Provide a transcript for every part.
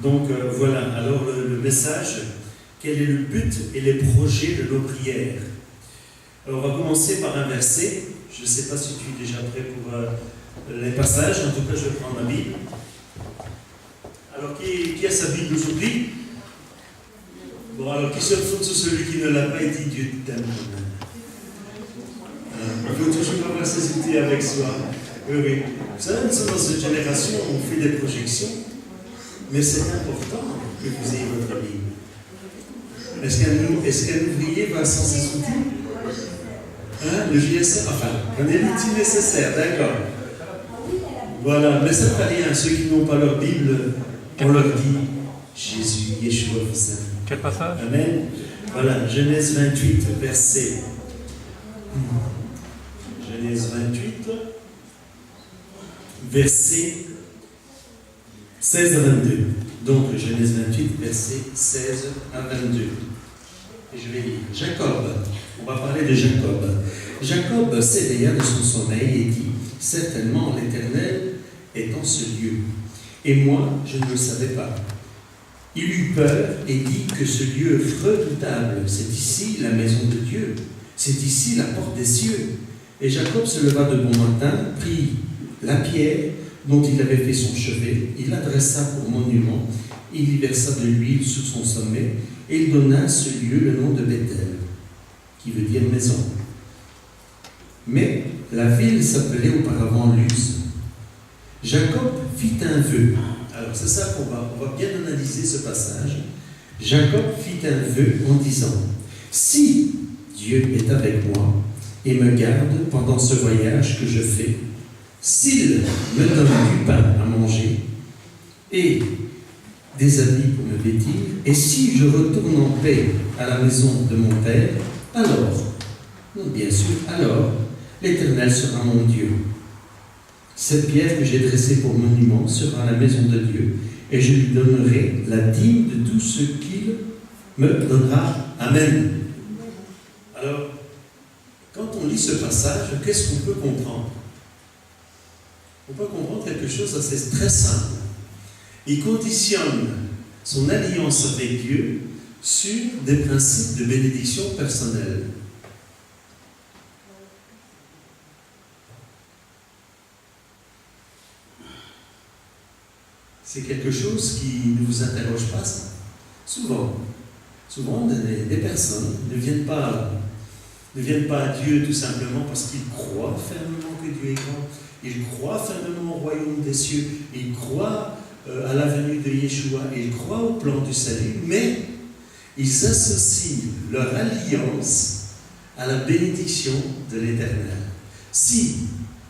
Donc voilà, alors le message, quel est le but et les projets de nos prières? Alors on va commencer par un verset. Je ne sais pas si tu es déjà prêt pour les passages, en tout cas je vais prendre ma Bible. Alors qui a sa Bible aujourd'hui? Bon, alors qui se fout sur celui qui ne l'a pas et dit Dieu t'aime quand même. Il faut toujours avoir ses outils avec soi. Oui, oui. Vous savez, nous sommes dans cette génération où on fait des projections, mais c'est important que vous ayez votre Bible. Est-ce qu'un ouvrier va sans ses outils? Hein, le JSR, enfin, prenez l'outil nécessaire, d'accord. Voilà, mais ça ne fait rien. Ceux qui n'ont pas leur Bible, on leur dit Jésus, Yeshua vous aime. Quel passage? Amen. Voilà, Genèse 28, verset. Genèse 28, verset 16 à 22. Donc, Genèse 28, verset 16 à 22. Et je vais lire. Jacob, on va parler de Jacob. Jacob s'éveilla de son sommeil et dit, certainement l'Éternel est en ce lieu. Et moi, je ne le savais pas. Il eut peur et dit que ce lieu redoutable, c'est ici la maison de Dieu, c'est ici la porte des cieux. Et Jacob se leva de bon matin, prit la pierre dont il avait fait son chevet, il l'adressa pour monument, il y versa de l'huile sur son sommet, et il donna à ce lieu le nom de Bethel, qui veut dire maison. Mais la ville s'appelait auparavant Luz. Jacob fit un vœu. Alors c'est ça qu'on va bien analyser ce passage. Jacob fit un vœu en disant, si Dieu est avec moi et me garde pendant ce voyage que je fais, s'il me donne du pain à manger et des habits pour me vêtir, et si je retourne en paix à la maison de mon Père, alors, non bien sûr, alors, l'Éternel sera mon Dieu. Cette pierre que j'ai dressée pour monument sera la maison de Dieu, et je lui donnerai la dîme de tout ce qu'il me donnera. Amen. Alors, quand on lit ce passage, qu'est-ce qu'on peut comprendre? On peut comprendre quelque chose d'assez très simple. Il conditionne son alliance avec Dieu sur des principes de bénédiction personnelle. C'est quelque chose qui ne vous interroge pas, ça? Souvent, des personnes ne viennent pas à Dieu tout simplement parce qu'ils croient fermement que Dieu est grand. Ils croient fermement au royaume des cieux. Ils croient à la venue de Yeshua. Ils croient au plan du salut. Mais ils associent leur alliance à la bénédiction de l'Éternel. Si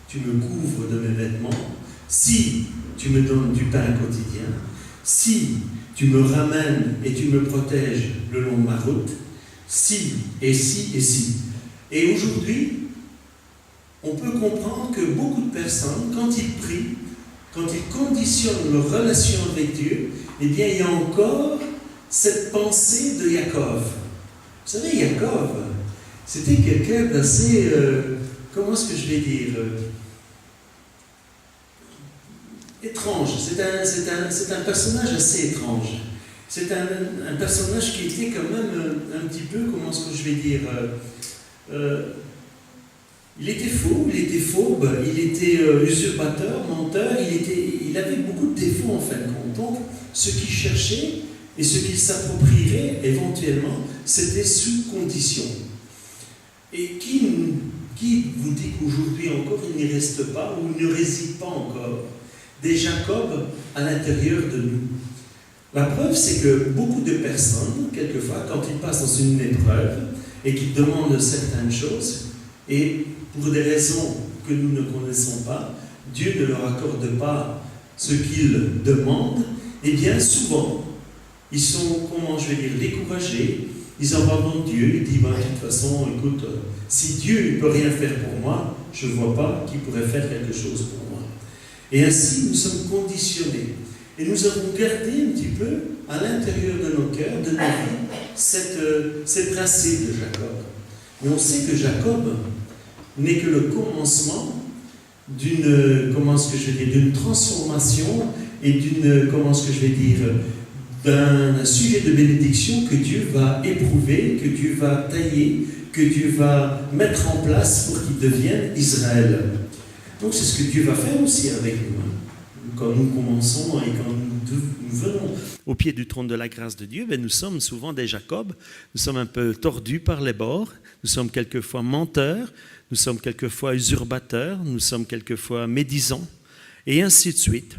tu me couvres de mes vêtements, si tu me donnes du pain quotidien, si tu me ramènes et tu me protèges le long de ma route, si, et si, et si. Et aujourd'hui, on peut comprendre que beaucoup de personnes, quand ils prient, quand ils conditionnent leur relation avec Dieu, eh bien, il y a encore cette pensée de Jacob. Vous savez, Jacob, c'était quelqu'un d'assez, comment est-ce que je vais dire, étrange. C'est un personnage assez étrange. C'est un personnage qui était quand même un petit peu, comment est-ce que je vais dire, il était faux, il était fourbe, il était usurpateur, menteur, il avait beaucoup de défauts en fin de compte. Donc, ce qu'il cherchait et ce qu'il s'approprierait éventuellement, c'était sous condition. Et qui vous dit qu'aujourd'hui encore, il n'y reste pas ou il ne réside pas encore des Jacob à l'intérieur de nous? La preuve, c'est que beaucoup de personnes, quelquefois, quand ils passent dans une épreuve et qu'ils demandent certaines choses, et pour des raisons que nous ne connaissons pas, Dieu ne leur accorde pas ce qu'ils demandent, et bien souvent, ils sont, comment je vais dire, découragés, ils abandonnent Dieu, ils disent, de toute façon, écoute, si Dieu ne peut rien faire pour moi, je ne vois pas qui pourrait faire quelque chose pour moi. Et ainsi, nous sommes conditionnés. Et nous avons gardé un petit peu, à l'intérieur de nos cœurs, de nos vies, ces principes de Jacob. Mais on sait que Jacob n'est que le commencement d'une transformation et d'une, comment est-ce que je vais dire, d'un sujet de bénédiction que Dieu va éprouver, que Dieu va tailler, que Dieu va mettre en place pour qu'il devienne Israël. Donc c'est ce que Dieu va faire aussi avec nous. Quand nous commençons et quand nous venons au pied du trône de la grâce de Dieu, nous sommes souvent des Jacob, nous sommes un peu tordus par les bords, nous sommes quelquefois menteurs, nous sommes quelquefois usurpateurs, nous sommes quelquefois médisants, et ainsi de suite.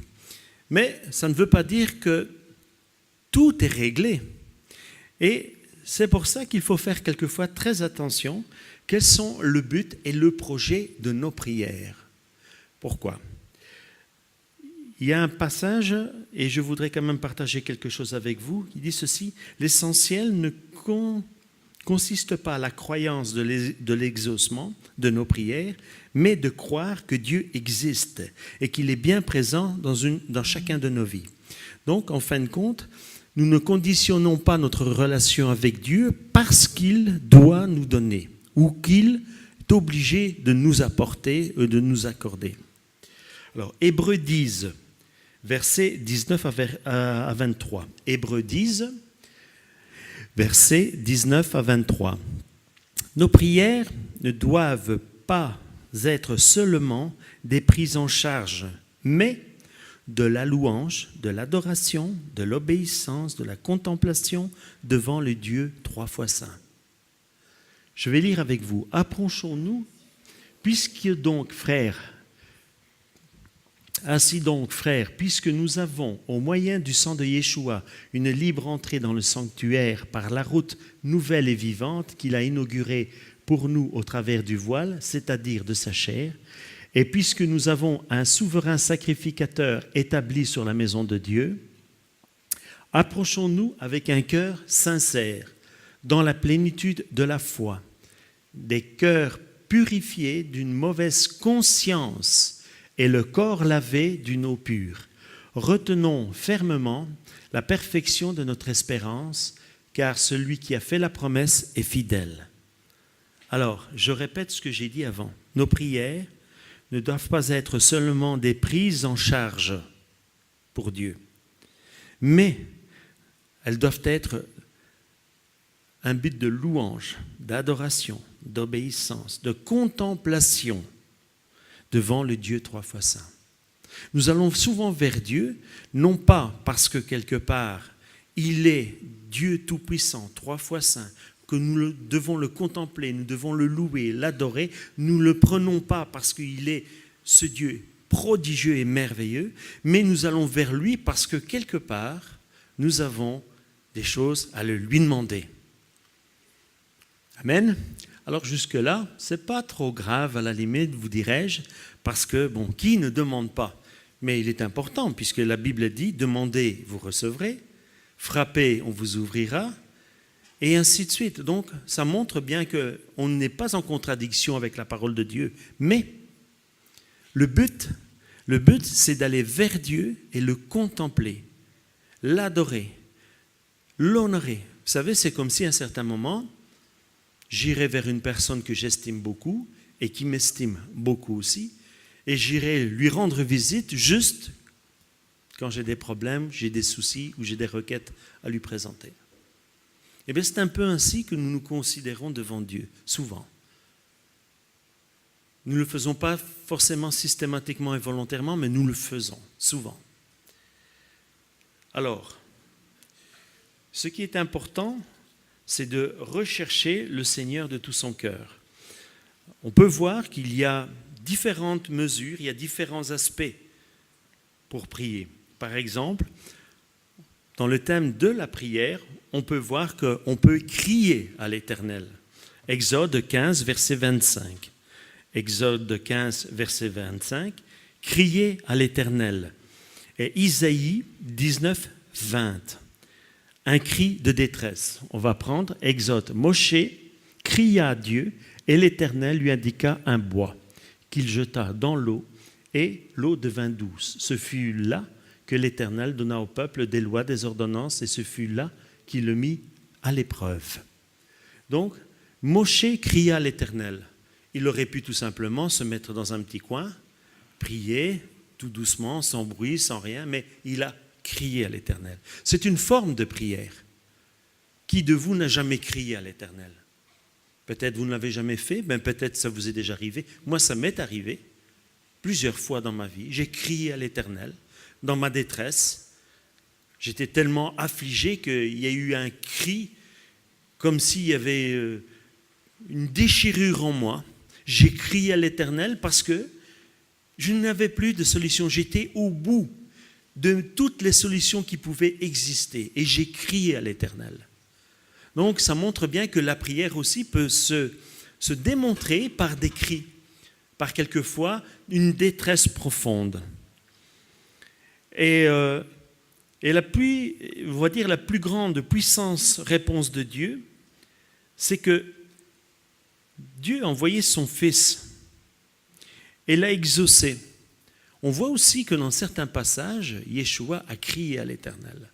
Mais ça ne veut pas dire que tout est réglé. Et c'est pour ça qu'il faut faire quelquefois très attention quels sont le but et le projet de nos prières. Pourquoi ? Il y a un passage, et je voudrais quand même partager quelque chose avec vous, qui dit ceci: l'essentiel ne consiste pas à la croyance de l'exaucement de nos prières, mais de croire que Dieu existe et qu'il est bien présent dans chacun de nos vies. Donc, en fin de compte, nous ne conditionnons pas notre relation avec Dieu parce qu'il doit nous donner ou qu'il est obligé de nous apporter, de nous accorder. Alors, Hébreux 10, versets 19 à 23. Hébreux 10, versets 19 à 23. Nos prières ne doivent pas être seulement des prises en charge, mais de la louange, de l'adoration, de l'obéissance, de la contemplation devant le Dieu trois fois saint. Je vais lire avec vous. Approchons-nous, puisque donc, frères, ainsi donc, frères, puisque nous avons, au moyen du sang de Yeshua, une libre entrée dans le sanctuaire par la route nouvelle et vivante qu'il a inaugurée pour nous au travers du voile, c'est-à-dire de sa chair, et puisque nous avons un souverain sacrificateur établi sur la maison de Dieu, approchons-nous avec un cœur sincère, dans la plénitude de la foi, des cœurs purifiés d'une mauvaise conscience et le corps lavé d'une eau pure. Retenons fermement la perfection de notre espérance, car celui qui a fait la promesse est fidèle. Alors, je répète ce que j'ai dit avant. Nos prières ne doivent pas être seulement des prises en charge pour Dieu, mais elles doivent être un but de louange, d'adoration, d'obéissance, de contemplation devant le Dieu trois fois saint. Nous allons souvent vers Dieu, non pas parce que quelque part, il est Dieu tout-puissant, trois fois saint, que nous devons le contempler, nous devons le louer, l'adorer. Nous ne le prenons pas parce qu'il est ce Dieu prodigieux et merveilleux, mais nous allons vers lui parce que quelque part, nous avons des choses à le lui demander. Amen. Alors jusque-là, ce n'est pas trop grave à la limite, vous dirais-je, parce que, qui ne demande pas ? Mais il est important, puisque la Bible dit, demandez, vous recevrez, frappez, on vous ouvrira, et ainsi de suite. Donc, ça montre bien qu'on n'est pas en contradiction avec la parole de Dieu. Mais le but, c'est d'aller vers Dieu et le contempler, l'adorer, l'honorer. Vous savez, c'est comme si à un certain moment, j'irai vers une personne que j'estime beaucoup et qui m'estime beaucoup aussi, et j'irai lui rendre visite juste quand j'ai des problèmes, j'ai des soucis ou j'ai des requêtes à lui présenter. Eh bien, c'est un peu ainsi que nous nous considérons devant Dieu, souvent. Nous ne le faisons pas forcément systématiquement et volontairement, mais nous le faisons, souvent. Alors, ce qui est important, c'est de rechercher le Seigneur de tout son cœur. On peut voir qu'il y a différentes mesures, il y a différents aspects pour prier. Par exemple, dans le thème de la prière, on peut voir qu'on peut crier à l'Éternel. Exode 15, verset 25. Exode 15, verset 25. Criez à l'Éternel. Et Isaïe 19, 20. Un cri de détresse. On va prendre Exode. Moshe cria à Dieu et l'Éternel lui indiqua un bois qu'il jeta dans l'eau et l'eau devint douce. Ce fut là que l'Éternel donna au peuple des lois, des ordonnances, et ce fut là qu'il le mit à l'épreuve. Donc, Moshe cria à l'Éternel. Il aurait pu tout simplement se mettre dans un petit coin, prier, tout doucement, sans bruit, sans rien, mais il a crié à l'Éternel. C'est une forme de prière. Qui de vous n'a jamais crié à l'Éternel? Peut-être vous ne l'avez jamais fait, mais peut-être ça vous est déjà arrivé. Moi, ça m'est arrivé plusieurs fois dans ma vie. J'ai crié à l'Éternel dans ma détresse. J'étais tellement affligé qu'il y a eu un cri comme s'il y avait une déchirure en moi. J'ai crié à l'Éternel parce que je n'avais plus de solution. J'étais au bout de toutes les solutions qui pouvaient exister. Et j'ai crié à l'Éternel. Donc, ça montre bien que la prière aussi peut se démontrer par des cris, par quelquefois une détresse profonde. Et la plus grande puissance réponse de Dieu, c'est que Dieu a envoyé son Fils et l'a exaucé. On voit aussi que dans certains passages, Yeshua a crié à l'Éternel.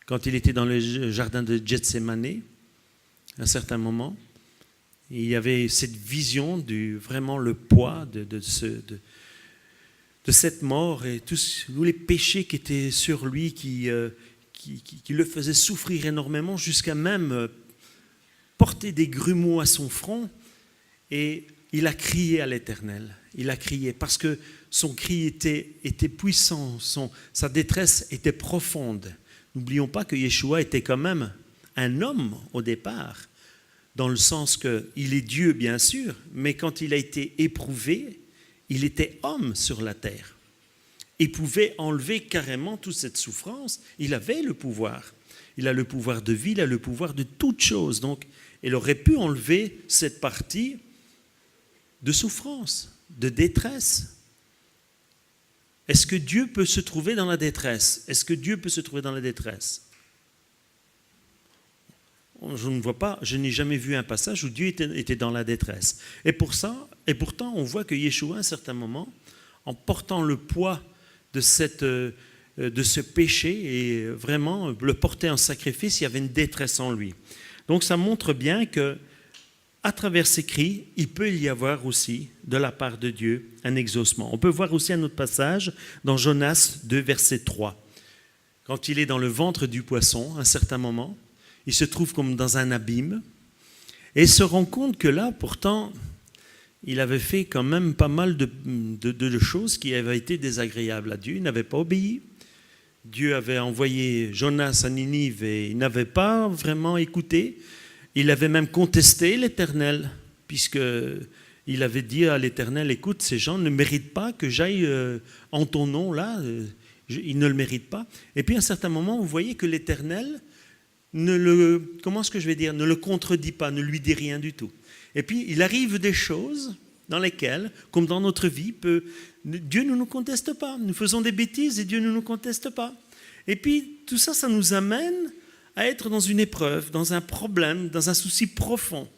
Quand il était dans le jardin de Gethsémani, à un certain moment, il y avait cette vision vraiment le poids de cette mort et tous les péchés qui étaient sur lui, qui le faisaient souffrir énormément, jusqu'à même porter des grumeaux à son front. Et il a crié à l'Éternel. Il a crié parce que son cri était puissant, sa détresse était profonde. N'oublions pas que Yeshua était quand même un homme au départ, dans le sens qu'il est Dieu bien sûr, mais quand il a été éprouvé, il était homme sur la terre. Il pouvait enlever carrément toute cette souffrance. Il avait le pouvoir. Il a le pouvoir de vie, il a le pouvoir de toute chose. Donc, il aurait pu enlever cette partie de souffrance, de détresse. Est-ce que Dieu peut se trouver dans la détresse? Est-ce que Dieu peut se trouver dans la détresse? Je ne vois pas, je n'ai jamais vu un passage où Dieu était dans la détresse. Et pourtant, on voit que Yeshua, à un certain moment, en portant le poids de ce péché et vraiment le porter en sacrifice, il y avait une détresse en lui. Donc ça montre bien que à travers ces cris, il peut y avoir aussi, de la part de Dieu, un exaucement. On peut voir aussi un autre passage dans Jonas 2, verset 3. Quand il est dans le ventre du poisson, à un certain moment, il se trouve comme dans un abîme et il se rend compte que là, pourtant, il avait fait quand même pas mal de choses qui avaient été désagréables à Dieu. Il n'avait pas obéi. Dieu avait envoyé Jonas à Ninive et il n'avait pas vraiment écouté. Il avait même contesté l'Éternel, puisqu'il avait dit à l'Éternel, écoute, ces gens ne méritent pas que j'aille en ton nom là, ils ne le méritent pas. Et puis à un certain moment, vous voyez que l'Éternel ne le contredit pas, ne lui dit rien du tout. Et puis il arrive des choses dans lesquelles, comme dans notre vie, Dieu ne nous conteste pas. Nous faisons des bêtises et Dieu ne nous conteste pas. Et puis tout ça, ça nous amène à être dans une épreuve, dans un problème, dans un souci profond.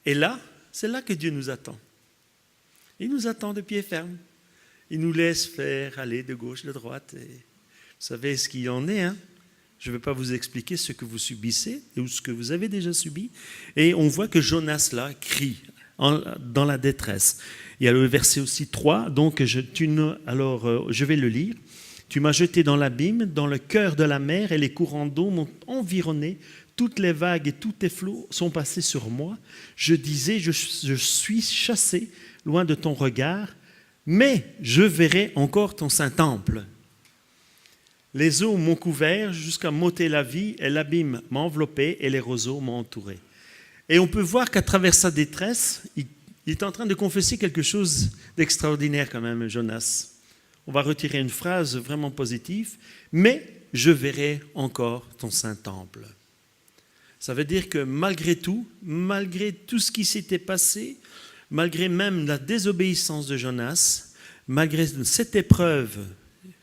Et là, c'est là que Dieu nous attend. Il nous attend de pied ferme. Il nous laisse faire aller de gauche, de droite. Et vous savez ce qu'il en est, hein? Je ne vais pas vous expliquer ce que vous subissez ou ce que vous avez déjà subi. Et on voit que Jonas, là, crie dans la détresse. Il y a le verset aussi 3, donc je vais le lire. Tu m'as jeté dans l'abîme, dans le cœur de la mer, et les courants d'eau m'ont environné. Toutes les vagues et tous tes flots sont passés sur moi. Je disais, je suis chassé loin de ton regard, mais je verrai encore ton saint temple. Les eaux m'ont couvert jusqu'à m'ôter la vie, et l'abîme m'a enveloppé, et les roseaux m'ont entouré. Et on peut voir qu'à travers sa détresse, il est en train de confesser quelque chose d'extraordinaire quand même, Jonas. On va retirer une phrase vraiment positive, mais je verrai encore ton saint temple. Ça veut dire que malgré tout ce qui s'était passé, malgré même la désobéissance de Jonas, malgré cette épreuve,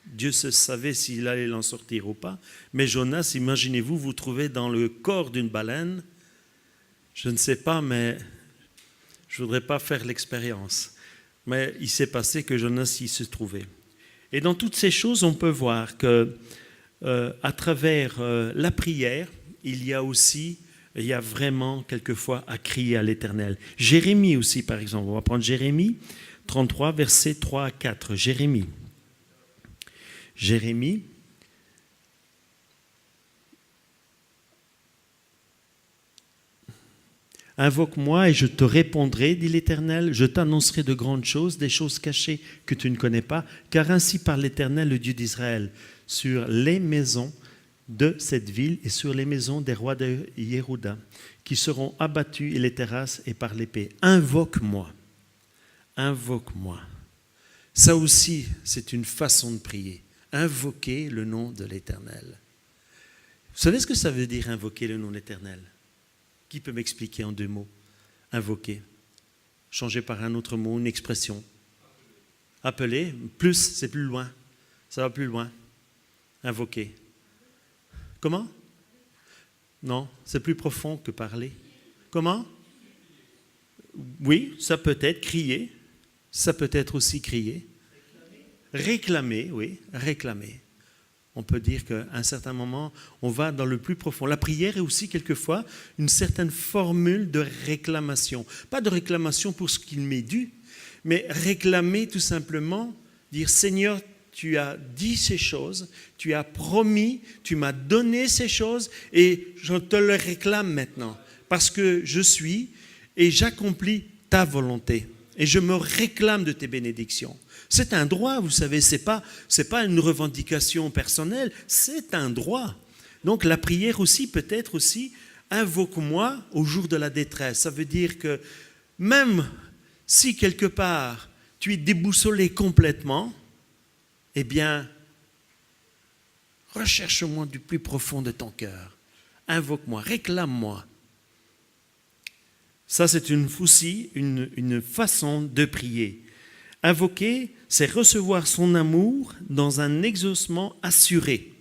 Dieu savait s'il allait l'en sortir ou pas, mais Jonas, imaginez-vous, vous trouvez dans le corps d'une baleine, je ne sais pas, mais je ne voudrais pas faire l'expérience, mais il s'est passé que Jonas y se trouvait. Et dans toutes ces choses, on peut voir que à travers la prière, il y a vraiment quelquefois à crier à l'Éternel. Jérémie aussi, par exemple. On va prendre Jérémie 33, versets 3 à 4. Jérémie. Jérémie. Invoque-moi et je te répondrai, dit l'Éternel. Je t'annoncerai de grandes choses, des choses cachées que tu ne connais pas. Car ainsi parle l'Éternel, le Dieu d'Israël, sur les maisons de cette ville et sur les maisons des rois de Yehuda, qui seront abattus et les terrasses et par l'épée. Invoque-moi. Invoque-moi. Ça aussi, c'est une façon de prier. Invoquer le nom de l'Éternel. Vous savez ce que ça veut dire invoquer le nom de l'Éternel ? Qui peut m'expliquer en 2 mots? Invoquer. Changer par un autre mot, une expression. Appeler. Plus, c'est plus loin. Ça va plus loin. Invoquer. Comment? Non, c'est plus profond que parler. Comment? Oui, ça peut être crier. Ça peut être aussi crier. Réclamer, oui, réclamer. On peut dire qu'à un certain moment, on va dans le plus profond. La prière est aussi quelquefois une certaine formule de réclamation. Pas de réclamation pour ce qu'il m'est dû, mais réclamer tout simplement, dire « Seigneur, tu as dit ces choses, tu as promis, tu m'as donné ces choses et je te le réclame maintenant parce que je suis et j'accomplis ta volonté et je me réclame de tes bénédictions. » C'est un droit, vous savez, c'est pas une revendication personnelle, c'est un droit. Donc la prière aussi peut être aussi « invoque-moi au jour de la détresse ». Ça veut dire que même si quelque part tu es déboussolé complètement, eh bien, recherche-moi du plus profond de ton cœur. Invoque-moi, réclame-moi. Ça, c'est aussi une façon de prier. Invoquer, c'est recevoir son amour dans un exaucement assuré.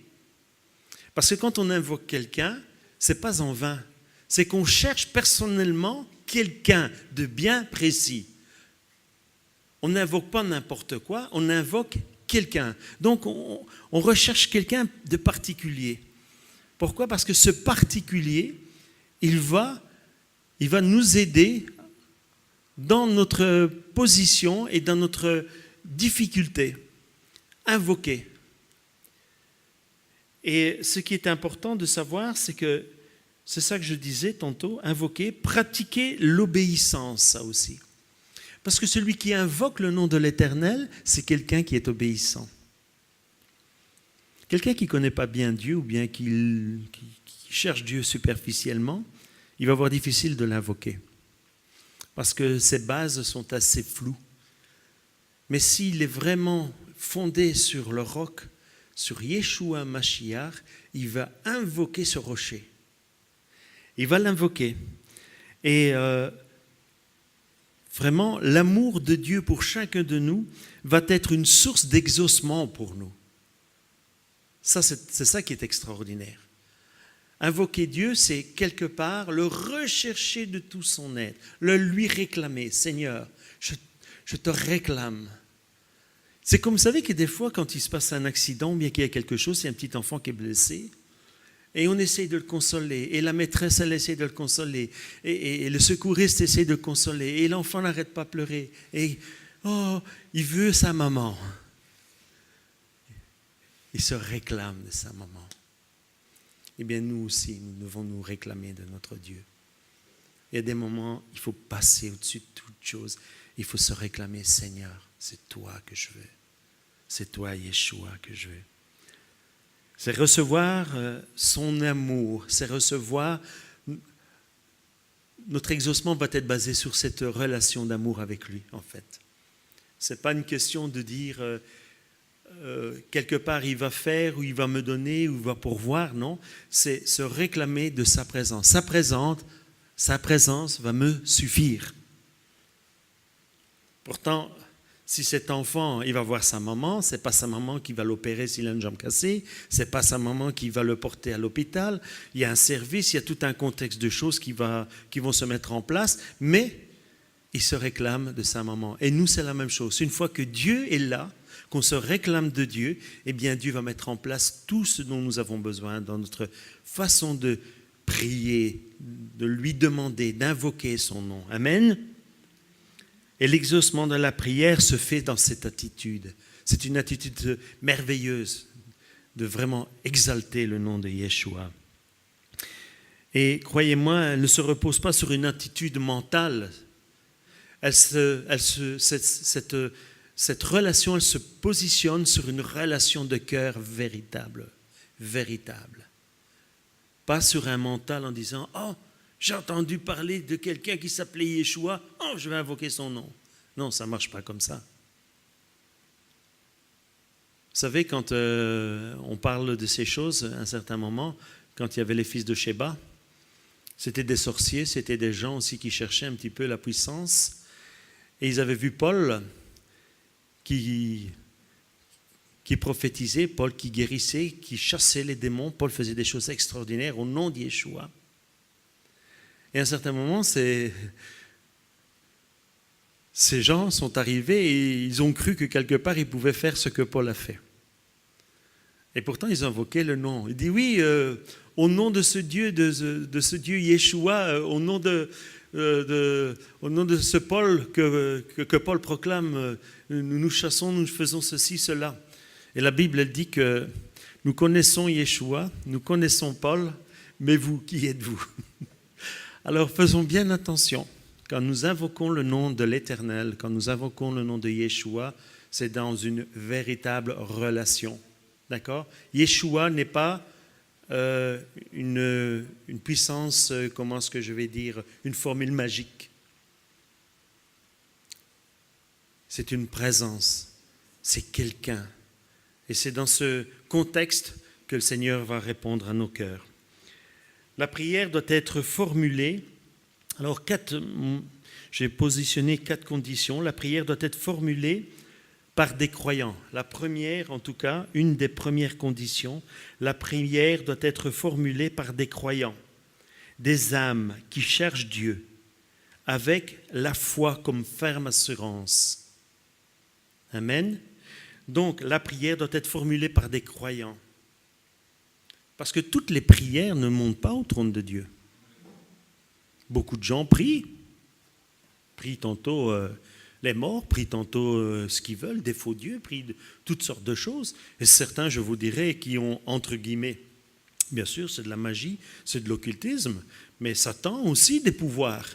Parce que quand on invoque quelqu'un, ce n'est pas en vain. C'est qu'on cherche personnellement quelqu'un de bien précis. On n'invoque pas n'importe quoi, on invoque quelqu'un. Donc, on recherche quelqu'un de particulier. Pourquoi? Parce que ce particulier, il va nous aider dans notre position et dans notre difficulté. Invoquer. Et ce qui est important de savoir, c'est que, c'est ça que je disais tantôt, invoquer, pratiquer l'obéissance, ça aussi. Parce que celui qui invoque le nom de l'Éternel, c'est quelqu'un qui est obéissant. Quelqu'un qui ne connaît pas bien Dieu ou bien qui cherche Dieu superficiellement, il va avoir difficile de l'invoquer. Parce que ses bases sont assez floues. Mais s'il est vraiment fondé sur le roc, sur Yeshua Mashiach, il va invoquer ce rocher. Il va l'invoquer. Et vraiment, l'amour de Dieu pour chacun de nous va être une source d'exaucement pour nous. Ça, c'est ça qui est extraordinaire. Invoquer Dieu, c'est quelque part le rechercher de tout son être, le lui réclamer. Seigneur, je te réclame. C'est comme, vous savez que des fois, quand il se passe un accident, bien qu'il y ait quelque chose, il y a un petit enfant qui est blessé, et on essaye de le consoler, et la maîtresse, elle essaie de le consoler, et le secouriste essaie de le consoler, et l'enfant n'arrête pas de pleurer, et il veut sa maman. Il se réclame de sa maman. Eh bien, nous aussi, nous devons nous réclamer de notre Dieu. Il y a des moments, il faut passer au-dessus de toute chose. Il faut se réclamer, Seigneur, c'est toi que je veux. C'est toi, Yeshua, que je veux. C'est recevoir son amour. C'est recevoir... Notre exaucement va être basé sur cette relation d'amour avec lui, en fait. Ce n'est pas une question de dire... quelque part il va faire ou il va me donner ou il va pourvoir, non, c'est se réclamer de sa présence. Sa présence va me suffire. Pourtant, si cet enfant, il va voir sa maman, c'est pas sa maman qui va l'opérer s'il a une jambe cassée, c'est pas sa maman qui va le porter à l'hôpital, il y a un service, il y a tout un contexte de choses qui vont se mettre en place, mais il se réclame de sa maman. Et nous, c'est la même chose. Une fois que Dieu est là, qu'on se réclame de Dieu, eh bien Dieu va mettre en place tout ce dont nous avons besoin dans notre façon de prier, de lui demander, d'invoquer son nom. Amen. Et l'exaucement de la prière se fait dans cette attitude. C'est une attitude merveilleuse de vraiment exalter le nom de Yeshua. Et croyez-moi, elle ne se repose pas sur une attitude mentale. Cette relation, elle se positionne sur une relation de cœur véritable. Pas sur un mental en disant « Oh, j'ai entendu parler de quelqu'un qui s'appelait Yeshua, oh, je vais invoquer son nom. » Non, ça ne marche pas comme ça. Vous savez, quand on parle de ces choses, à un certain moment, quand il y avait les fils de Sheba, c'était des sorciers, c'était des gens aussi qui cherchaient un petit peu la puissance. Et ils avaient vu Paul qui prophétisait, Paul qui guérissait, qui chassait les démons. Paul faisait des choses extraordinaires au nom de Yeshua. Et à un certain moment, ces gens sont arrivés et ils ont cru que quelque part, ils pouvaient faire ce que Paul a fait. Et pourtant, ils invoquaient le nom. Il dit oui, au nom de ce Dieu, de ce Dieu Yeshua, au nom de ce Paul que Paul proclame, nous chassons, nous faisons ceci, cela. Et la Bible elle dit que nous connaissons Yeshua, nous connaissons Paul, mais vous, qui êtes-vous? Alors faisons bien attention. Quand nous invoquons le nom de l'Éternel, quand nous invoquons le nom de Yeshua, c'est dans une véritable relation. D'accord? Yeshua n'est pas une puissance, comment est-ce que je vais dire, une formule magique. C'est une présence, c'est quelqu'un. Et c'est dans ce contexte que le Seigneur va répondre à nos cœurs. La prière doit être formulée. Alors, j'ai positionné 4 conditions. La prière doit être formulée par des croyants. La première, en tout cas, une des premières conditions, la prière doit être formulée par des croyants, des âmes qui cherchent Dieu, avec la foi comme ferme assurance. Amen. Donc, la prière doit être formulée par des croyants. Parce que toutes les prières ne montent pas au trône de Dieu. Beaucoup de gens prient tantôt les morts, prient tantôt ce qu'ils veulent, des faux dieux, prient de toutes sortes de choses. Et certains, je vous dirais, qui ont, entre guillemets, bien sûr, c'est de la magie, c'est de l'occultisme, mais Satan aussi des pouvoirs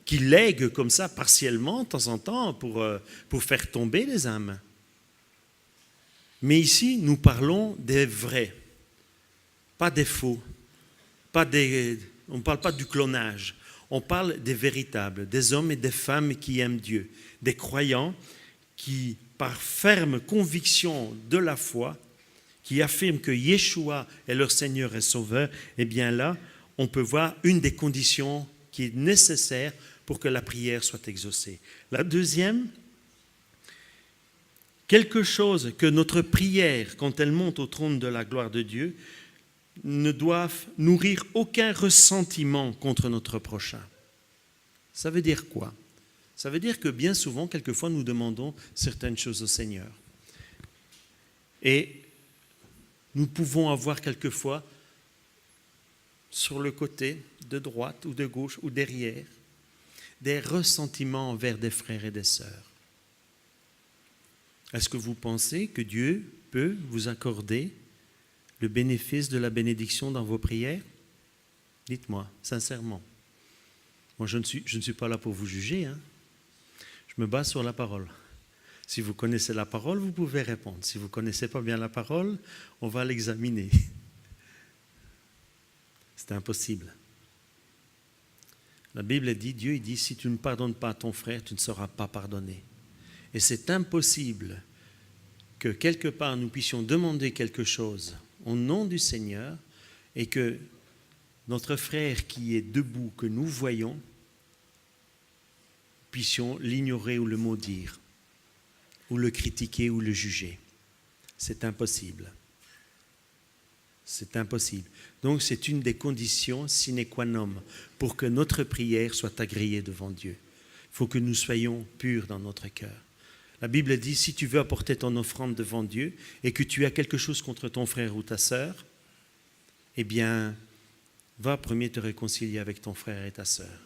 qui lègue comme ça partiellement, de temps en temps, pour faire tomber les âmes. Mais ici, nous parlons des vrais, pas des faux, on ne parle pas du clonage. On parle des véritables, des hommes et des femmes qui aiment Dieu, des croyants qui, par ferme conviction de la foi, qui affirment que Yeshua est leur Seigneur et Sauveur, eh bien là, on peut voir une des conditions qui est nécessaire pour que la prière soit exaucée. La deuxième, quelque chose que notre prière, quand elle monte au trône de la gloire de Dieu, ne doivent nourrir aucun ressentiment contre notre prochain. Ça veut dire quoi? Ça veut dire que bien souvent, quelquefois, nous demandons certaines choses au Seigneur. Et nous pouvons avoir quelquefois, sur le côté, de droite ou de gauche ou derrière, des ressentiments envers des frères et des sœurs. Est-ce que vous pensez que Dieu peut vous accorder le bénéfice de la bénédiction dans vos prières? Dites-moi, sincèrement. Moi, je ne suis pas là pour vous juger. Hein. Je me base sur la parole. Si vous connaissez la parole, vous pouvez répondre. Si vous ne connaissez pas bien la parole, on va l'examiner. C'est impossible. La Bible dit, Dieu il dit, si tu ne pardonnes pas à ton frère, tu ne seras pas pardonné. Et c'est impossible que quelque part nous puissions demander quelque chose au nom du Seigneur et que notre frère qui est debout, que nous voyons, puissions l'ignorer ou le maudire, ou le critiquer ou le juger. C'est impossible. C'est impossible. Donc c'est une des conditions sine qua non pour que notre prière soit agréée devant Dieu. Il faut que nous soyons purs dans notre cœur. La Bible dit, si tu veux apporter ton offrande devant Dieu et que tu as quelque chose contre ton frère ou ta sœur, eh bien, va premier te réconcilier avec ton frère et ta sœur.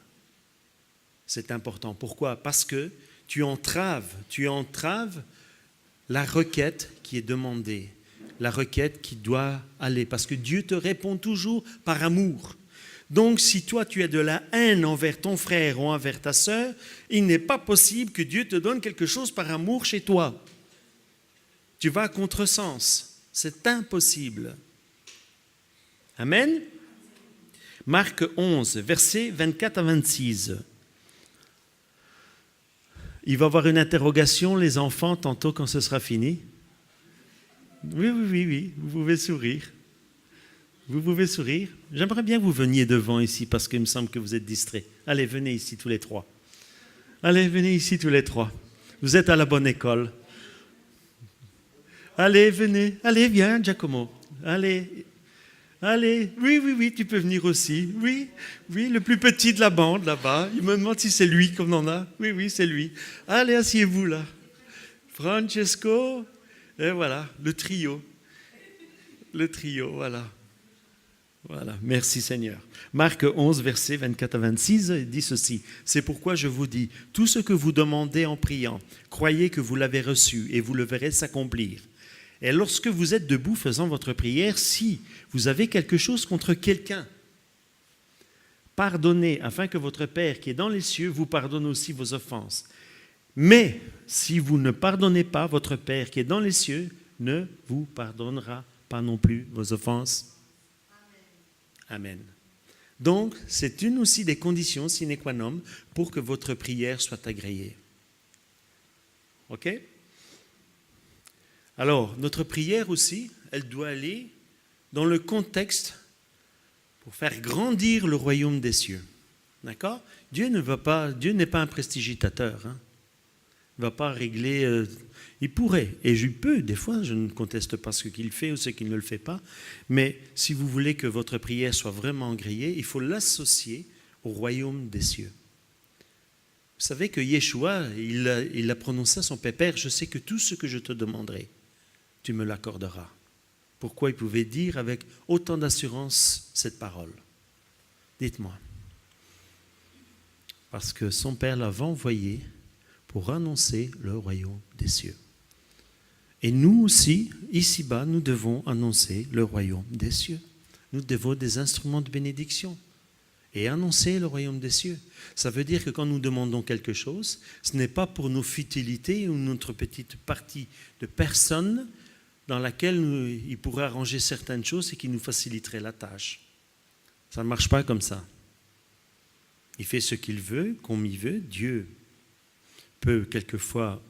C'est important. Pourquoi? Parce que tu entraves la requête qui est demandée, la requête qui doit aller, parce que Dieu te répond toujours par amour. Donc, si toi, tu as de la haine envers ton frère ou envers ta sœur, il n'est pas possible que Dieu te donne quelque chose par amour chez toi. Tu vas à contresens. C'est impossible. Amen. Marc 11, versets 24 à 26. Il va y avoir une interrogation, les enfants, tantôt quand ce sera fini. Oui, vous pouvez sourire. Vous pouvez sourire. J'aimerais bien que vous veniez devant ici parce qu'il me semble que vous êtes distraits. Allez, venez ici tous les trois. Allez, venez ici tous les trois. Vous êtes à la bonne école. Allez, venez. Allez, viens, Giacomo. Allez. Oui, tu peux venir aussi. Oui, le plus petit de la bande là-bas. Il me demande si c'est lui qu'on en a. Oui, c'est lui. Allez, asseyez-vous là. Francesco. Et voilà, le trio. Voilà. Voilà, merci Seigneur. Marc 11, versets 24 à 26, il dit ceci. C'est pourquoi je vous dis, tout ce que vous demandez en priant, croyez que vous l'avez reçu et vous le verrez s'accomplir. Et lorsque vous êtes debout faisant votre prière, si vous avez quelque chose contre quelqu'un, pardonnez afin que votre Père qui est dans les cieux vous pardonne aussi vos offenses. Mais si vous ne pardonnez pas, votre Père qui est dans les cieux ne vous pardonnera pas non plus vos offenses. Amen. Donc, c'est une aussi des conditions sine qua non pour que votre prière soit agréée. OK? Alors, notre prière aussi, elle doit aller dans le contexte pour faire grandir le royaume des cieux. D'accord? Dieu n'est pas un prestigitateur. Hein? Il ne va pas régler... il pourrait, et je peux, des fois, je ne conteste pas ce qu'il fait ou ce qu'il ne le fait pas, mais si vous voulez que votre prière soit vraiment agréée, il faut l'associer au royaume des cieux. Vous savez que Yeshua, il a prononcé à son Père, je sais que tout ce que je te demanderai, tu me l'accorderas. Pourquoi il pouvait dire avec autant d'assurance cette parole? Dites-moi. Parce que son Père l'avait envoyé pour annoncer le royaume des cieux. Et nous aussi, ici-bas, nous devons annoncer le royaume des cieux. Nous devons des instruments de bénédiction et annoncer le royaume des cieux. Ça veut dire que quand nous demandons quelque chose, ce n'est pas pour nos futilités ou notre petite partie de personnes dans laquelle il pourrait arranger certaines choses et qui nous faciliterait la tâche. Ça ne marche pas comme ça. Il fait ce qu'il veut, comme il veut. Dieu peut quelquefois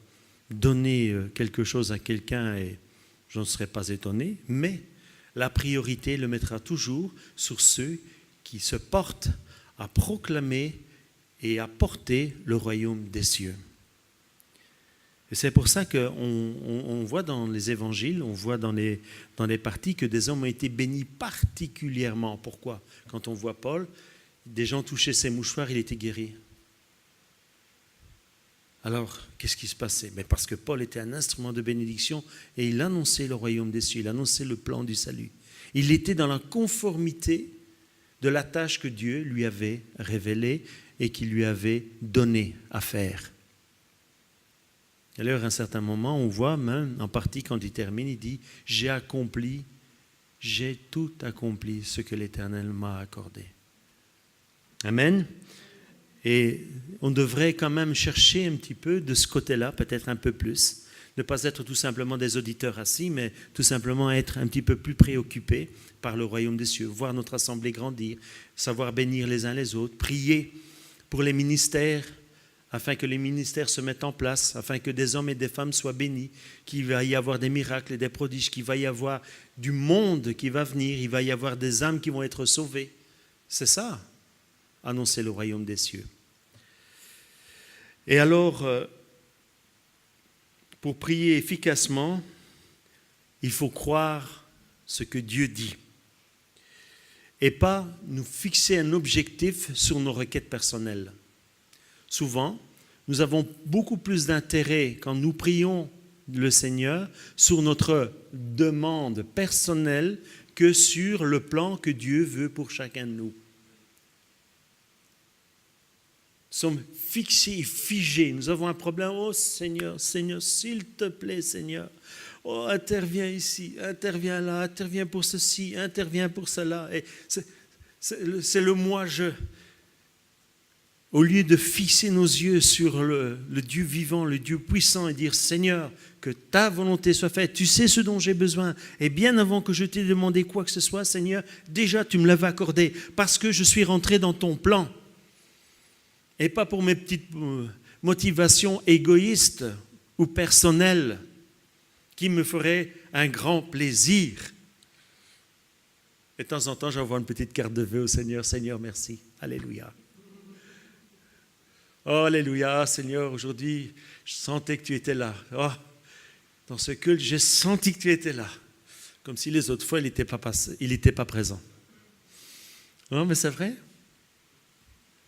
donner quelque chose à quelqu'un et je ne serais pas étonné, mais la priorité le mettra toujours sur ceux qui se portent à proclamer et à porter le royaume des cieux. Et c'est pour ça qu'on voit dans les évangiles, on voit dans les parties que des hommes ont été bénis particulièrement. Pourquoi? Quand on voit Paul, des gens touchaient ses mouchoirs, il était guéri. Alors, qu'est-ce qui se passait? Mais parce que Paul était un instrument de bénédiction et il annonçait le royaume des cieux, il annonçait le plan du salut. Il était dans la conformité de la tâche que Dieu lui avait révélée et qu'il lui avait donnée à faire. Alors, à un certain moment, on voit même, en partie quand il termine, il dit « J'ai tout accompli ce que l'Éternel m'a accordé. » Amen. Et on devrait quand même chercher un petit peu de ce côté-là, peut-être un peu plus. Ne pas être tout simplement des auditeurs assis, mais tout simplement être un petit peu plus préoccupés par le royaume des cieux, voir notre assemblée grandir, savoir bénir les uns les autres, prier pour les ministères, afin que les ministères se mettent en place, afin que des hommes et des femmes soient bénis, qu'il va y avoir des miracles et des prodiges, qu'il va y avoir du monde qui va venir, il va y avoir des âmes qui vont être sauvées. C'est ça, annoncer le royaume des cieux. Et alors, pour prier efficacement, il faut croire ce que Dieu dit et pas nous fixer un objectif sur nos requêtes personnelles. Souvent, nous avons beaucoup plus d'intérêt quand nous prions le Seigneur sur notre demande personnelle que sur le plan que Dieu veut pour chacun de nous. sommes fixés, figés. Nous avons un problème. Oh Seigneur, Seigneur, s'il te plaît, Seigneur. Oh, interviens ici, interviens là, interviens pour ceci, interviens pour cela. Et c'est le moi-je. Au lieu de fixer nos yeux sur le Dieu vivant, le Dieu puissant et dire « Seigneur, que ta volonté soit faite, tu sais ce dont j'ai besoin. Et bien avant que je t'ai demandé quoi que ce soit, Seigneur, déjà tu me l'avais accordé parce que je suis rentré dans ton plan. » Et pas pour mes petites motivations égoïstes ou personnelles qui me feraient un grand plaisir. Et de temps en temps, j'envoie une petite carte de vœux au Seigneur. « Seigneur, merci. Alléluia. » Oh, alléluia, Seigneur, aujourd'hui, je sentais que tu étais là. Oh, dans ce culte, j'ai senti que tu étais là. Comme si les autres fois, il n'était pas présent. Non, mais c'est vrai.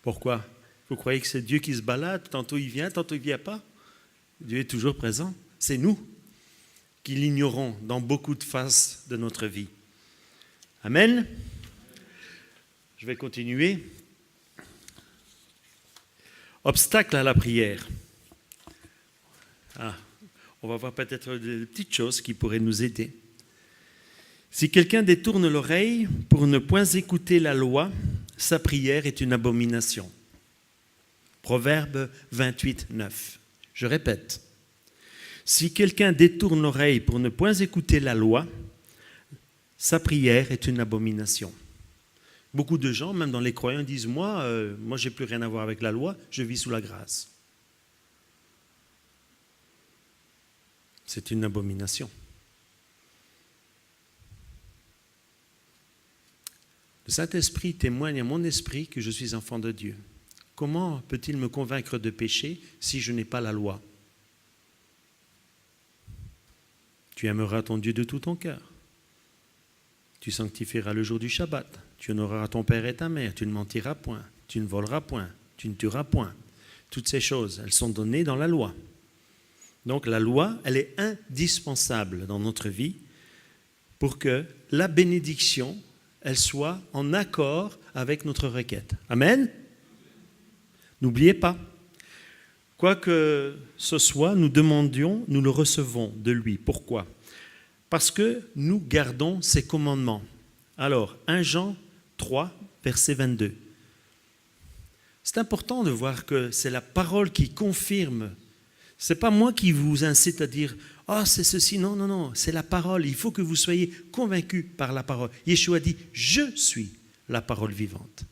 Pourquoi? Vous croyez que c'est Dieu qui se balade? Tantôt il vient, tantôt il ne vient pas. Dieu est toujours présent. C'est nous qui l'ignorons dans beaucoup de phases de notre vie. Amen. Je vais continuer. Obstacle à la prière. On va voir peut-être des petites choses qui pourraient nous aider. Si quelqu'un détourne l'oreille pour ne point écouter la loi, sa prière est une abomination. Proverbe 28, 9. Je répète. Si quelqu'un détourne l'oreille pour ne point écouter la loi, sa prière est une abomination. Beaucoup de gens, même dans les croyants, disent « Moi, je n'ai plus rien à voir avec la loi, je vis sous la grâce. » C'est une abomination. Le Saint-Esprit témoigne à mon esprit que je suis enfant de Dieu. Comment peut-il me convaincre de péché si je n'ai pas la loi? Tu aimeras ton Dieu de tout ton cœur. Tu sanctifieras le jour du Shabbat. Tu honoreras ton père et ta mère. Tu ne mentiras point. Tu ne voleras point. Tu ne tueras point. Toutes ces choses, elles sont données dans la loi. Donc la loi, elle est indispensable dans notre vie pour que la bénédiction, elle soit en accord avec notre requête. Amen. N'oubliez pas, quoi que ce soit, nous demandions, nous le recevons de lui. Pourquoi? Parce que nous gardons ses commandements. Alors, 1 Jean 3, verset 22. C'est important de voir que c'est la parole qui confirme. Ce n'est pas moi qui vous incite à dire « Ah, c'est ceci ». Non, non, non, c'est la parole. Il faut que vous soyez convaincus par la parole. Yeshua dit « Je suis la parole vivante ».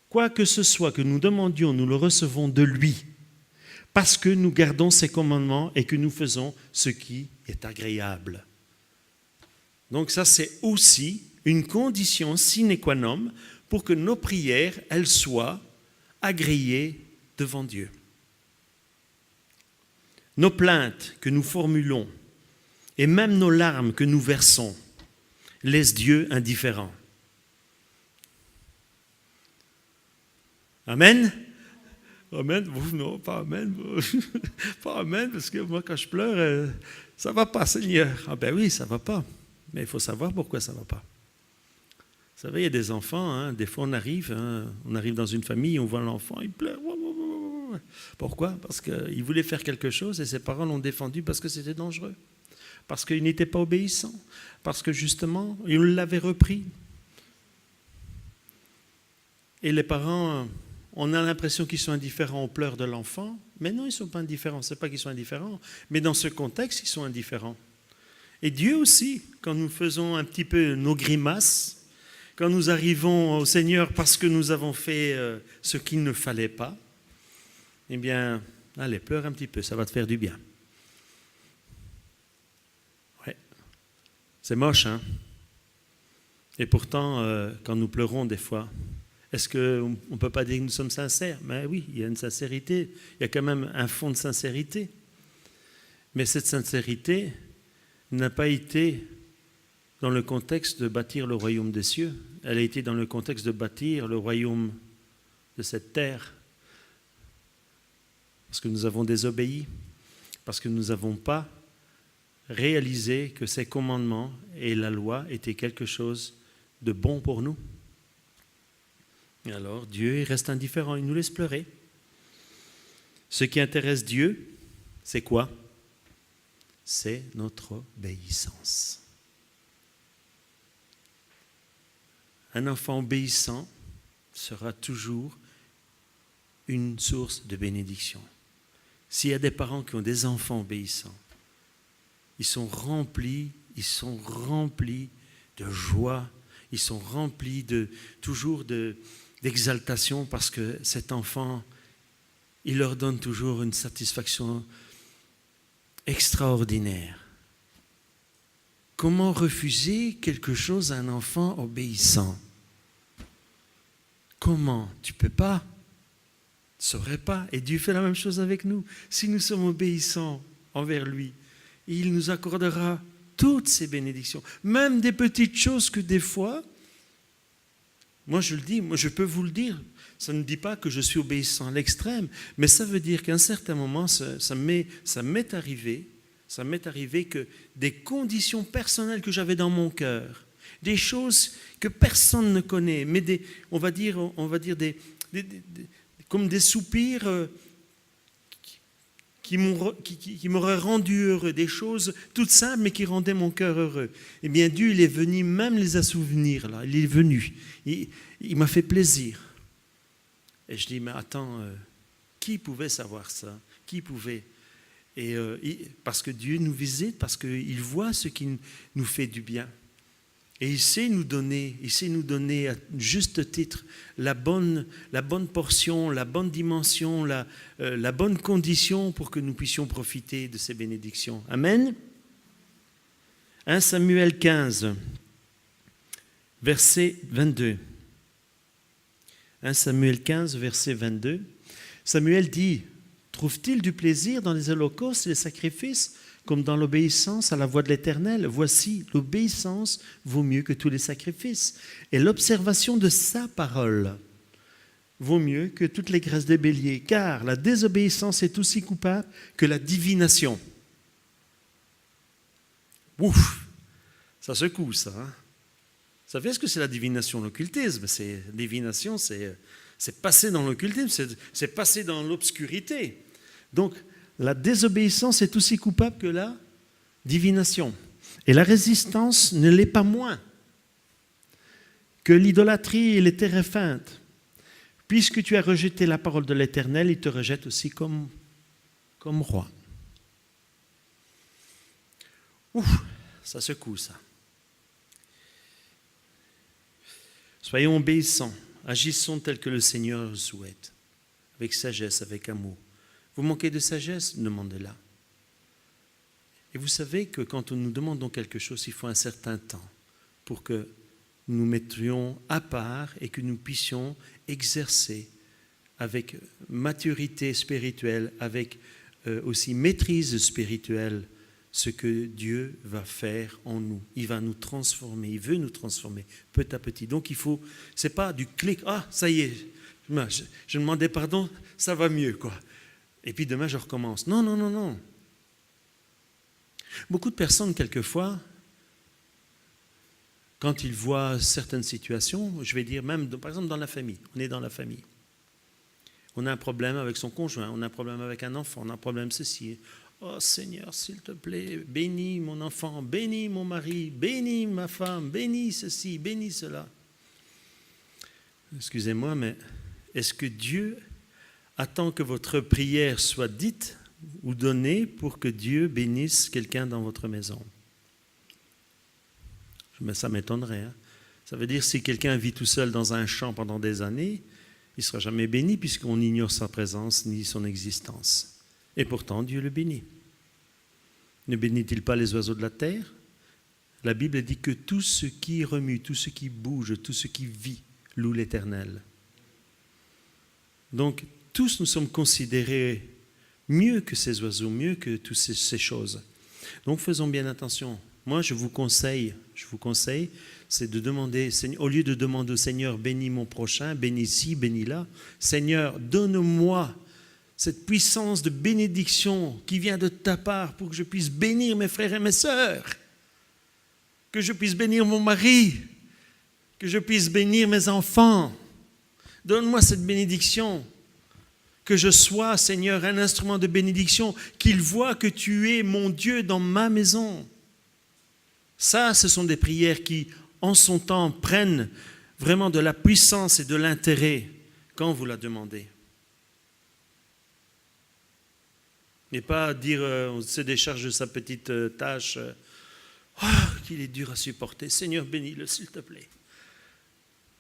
Quoi que ce soit que nous demandions, nous le recevons de lui. Parce que nous gardons ses commandements et que nous faisons ce qui est agréable. Donc ça, c'est aussi une condition sine qua non pour que nos prières, elles soient agréées devant Dieu. Nos plaintes que nous formulons et même nos larmes que nous versons laissent Dieu indifférent. Amen. Amen. Non, pas amen. Pas amen, parce que moi, quand je pleure, ça ne va pas, Seigneur. Ah ben oui, ça ne va pas. Mais il faut savoir pourquoi ça ne va pas. Vous savez, il y a des enfants, des fois on arrive dans une famille, on voit l'enfant, il pleure. Pourquoi? Parce qu'il voulait faire quelque chose et ses parents l'ont défendu parce que c'était dangereux. Parce qu'il n'était pas obéissant. Parce que justement, ils l'avaient repris. Et les parents... On a l'impression qu'ils sont indifférents aux pleurs de l'enfant, mais non, ils ne sont pas indifférents. Ce n'est pas qu'ils sont indifférents, mais dans ce contexte, ils sont indifférents. Et Dieu aussi, quand nous faisons un petit peu nos grimaces, quand nous arrivons au Seigneur parce que nous avons fait ce qu'il ne fallait pas, eh bien, allez, pleure un petit peu, ça va te faire du bien. Ouais, c'est moche, hein? Et pourtant, quand nous pleurons des fois, est-ce qu'on ne peut pas dire que nous sommes sincères? Mais oui, il y a une sincérité. Il y a quand même un fond de sincérité. Mais cette sincérité n'a pas été dans le contexte de bâtir le royaume des cieux. Elle a été dans le contexte de bâtir le royaume de cette terre. Parce que nous avons désobéi. Parce que nous n'avons pas réalisé que ces commandements et la loi étaient quelque chose de bon pour nous. Et alors Dieu il reste indifférent, il nous laisse pleurer. Ce qui intéresse Dieu, c'est quoi? C'est notre obéissance. Un enfant obéissant sera toujours une source de bénédiction. S'il y a des parents qui ont des enfants obéissants, ils sont remplis de joie, ils sont remplis toujours d'exaltation parce que cet enfant, il leur donne toujours une satisfaction extraordinaire. Comment refuser quelque chose à un enfant obéissant? Comment? Tu ne peux pas. Tu ne saurais pas. Et Dieu fait la même chose avec nous. Si nous sommes obéissants envers lui, il nous accordera toutes ces bénédictions. Même des petites choses que des fois, moi je le dis, moi je peux vous le dire, ça ne dit pas que je suis obéissant à l'extrême, mais ça veut dire qu'à un certain moment, ça m'est arrivé que des conditions personnelles que j'avais dans mon cœur, des choses que personne ne connaît, mais on va dire comme des soupirs qui m'auraient rendu heureux, des choses toutes simples mais qui rendaient mon cœur heureux. Eh bien Dieu, il est venu même les assouvenir là, il est venu, il m'a fait plaisir. Et je dis, mais attends, qui pouvait savoir ça? Qui pouvait? Et parce que Dieu nous visite, parce qu'il voit ce qui nous fait du bien. Et il sait nous donner à juste titre la bonne portion, la bonne dimension, la bonne condition pour que nous puissions profiter de ces bénédictions. Amen. 1 Samuel 15, verset 22. 1 Samuel 15, verset 22. Samuel dit, trouve-t-il du plaisir dans les holocaustes et les sacrifices, comme dans l'obéissance à la voix de l'Éternel? Voici, l'obéissance vaut mieux que tous les sacrifices, et l'observation de sa parole vaut mieux que toutes les graisses des béliers, car la désobéissance est aussi coupable que la divination. Ouf, ça secoue ça. Hein? Vous savez ce que c'est la divination, l'occultisme? Divination, c'est passer dans l'occultisme, c'est passer dans l'obscurité. Donc, la désobéissance est aussi coupable que la divination. Et la résistance ne l'est pas moins que l'idolâtrie et les téréphintes. Puisque tu as rejeté la parole de l'Éternel, il te rejette aussi comme roi. Ouf, ça secoue ça. Soyons obéissants, agissons tel que le Seigneur le souhaite, avec sagesse, avec amour. Vous manquez de sagesse, demandez-la. Et vous savez que quand nous demandons quelque chose, il faut un certain temps pour que nous mettions à part et que nous puissions exercer avec maturité spirituelle, avec aussi maîtrise spirituelle, ce que Dieu va faire en nous. Il va nous transformer, il veut nous transformer petit à petit. Donc il faut, c'est pas du clic, ah ça y est, je demandais pardon, ça va mieux quoi. Et puis demain je recommence. Non, non, non, non. Beaucoup de personnes quelquefois, quand ils voient certaines situations, je vais dire même, par exemple dans la famille, on est dans la famille. On a un problème avec son conjoint, on a un problème avec un enfant, on a un problème ceci. Oh Seigneur, s'il te plaît, bénis mon enfant, bénis mon mari, bénis ma femme, bénis ceci, bénis cela. Excusez-moi, mais est-ce que Dieu attend que votre prière soit dite ou donnée pour que Dieu bénisse quelqu'un dans votre maison? Mais ça m'étonnerait. Hein? Ça veut dire si quelqu'un vit tout seul dans un champ pendant des années, il ne sera jamais béni puisqu'on ignore sa présence ni son existence. Et pourtant, Dieu le bénit. Ne bénit-il pas les oiseaux de la terre? La Bible dit que tout ce qui remue, tout ce qui bouge, tout ce qui vit, loue l'Éternel. Donc, tous nous sommes considérés mieux que ces oiseaux, mieux que toutes ces choses. Donc, faisons bien attention. Moi, je vous conseille, c'est de demander, au lieu de demander au Seigneur, bénis mon prochain, bénis ci, bénis là, Seigneur, donne-moi cette puissance de bénédiction qui vient de ta part pour que je puisse bénir mes frères et mes sœurs, que je puisse bénir mon mari, que je puisse bénir mes enfants. Donne-moi cette bénédiction. Que je sois, Seigneur, un instrument de bénédiction, qu'il voit que tu es mon Dieu dans ma maison. Ça, ce sont des prières qui, en son temps, prennent vraiment de la puissance et de l'intérêt quand vous la demandez. Et pas dire, on se décharge de sa petite tâche, qu'il est dur à supporter. Seigneur, bénis-le, s'il te plaît.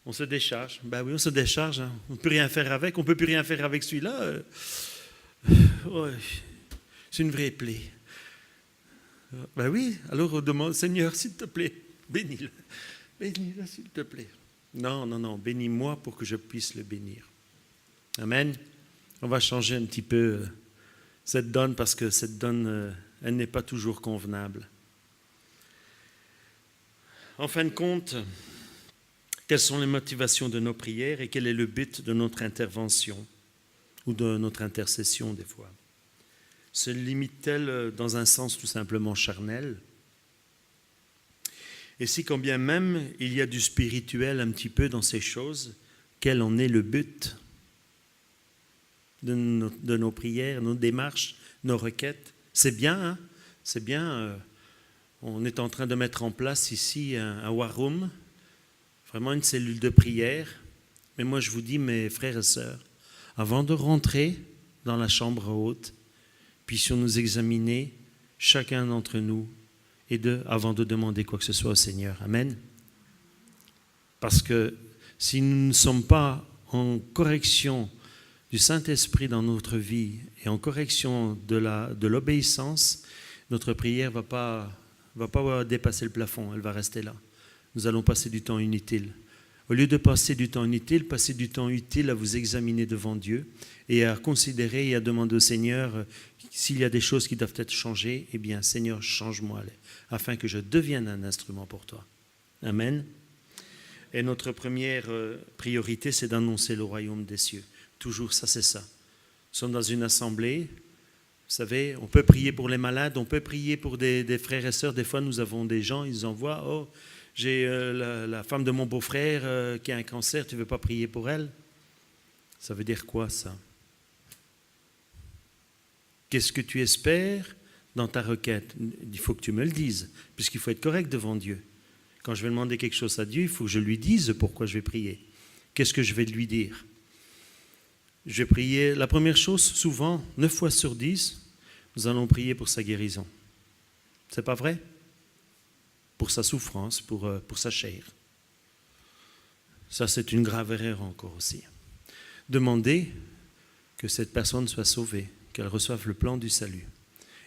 On se décharge. Ben oui, on se décharge. Hein. On ne peut rien faire avec. On ne peut plus rien faire avec celui-là. Ouais, c'est une vraie plaie. Ben oui, alors on demande, Seigneur, s'il te plaît, bénis-le. Bénis-le, s'il te plaît. Non, bénis-moi pour que je puisse le bénir. Amen. On va changer un petit peu cette donne parce que cette donne, elle n'est pas toujours convenable. En fin de compte, quelles sont les motivations de nos prières et quel est le but de notre intervention ou de notre intercession des fois? Se limite-t-elle dans un sens tout simplement charnel? Et si quand bien même il y a du spirituel un petit peu dans ces choses, quel en est le but de nos prières, nos démarches, nos requêtes? C'est bien, hein? C'est bien. On est en train de mettre en place ici un war room, vraiment une cellule de prière. Mais moi, je vous dis, mes frères et sœurs, avant de rentrer dans la chambre haute, puissions nous examiner, chacun d'entre nous, avant de demander quoi que ce soit au Seigneur. Amen. Parce que si nous ne sommes pas en correction du Saint-Esprit dans notre vie et en correction de l'obéissance, notre prière ne va pas dépasser le plafond, elle va rester là. Nous allons passer du temps inutile. Au lieu de passer du temps inutile, passez du temps utile à vous examiner devant Dieu et à considérer et à demander au Seigneur s'il y a des choses qui doivent être changées. Eh bien, Seigneur, change-moi afin que je devienne un instrument pour toi. Amen. Et notre première priorité, c'est d'annoncer le royaume des cieux. Toujours ça, c'est ça. Nous sommes dans une assemblée. Vous savez, on peut prier pour les malades, on peut prier pour des frères et sœurs. Des fois, nous avons des gens, ils envoient, oh, j'ai la femme de mon beau-frère qui a un cancer, tu ne veux pas prier pour elle? Ça veut dire quoi, ça? Qu'est-ce que tu espères dans ta requête? Il faut que tu me le dises, puisqu'il faut être correct devant Dieu. Quand je vais demander quelque chose à Dieu, il faut que je lui dise pourquoi je vais prier. Qu'est-ce que je vais lui dire? Je vais prier, la première chose, souvent, 9 fois sur 10, nous allons prier pour sa guérison. C'est pas vrai? Pour sa souffrance, pour sa chair. Ça, c'est une grave erreur encore aussi. Demandez que cette personne soit sauvée, qu'elle reçoive le plan du salut.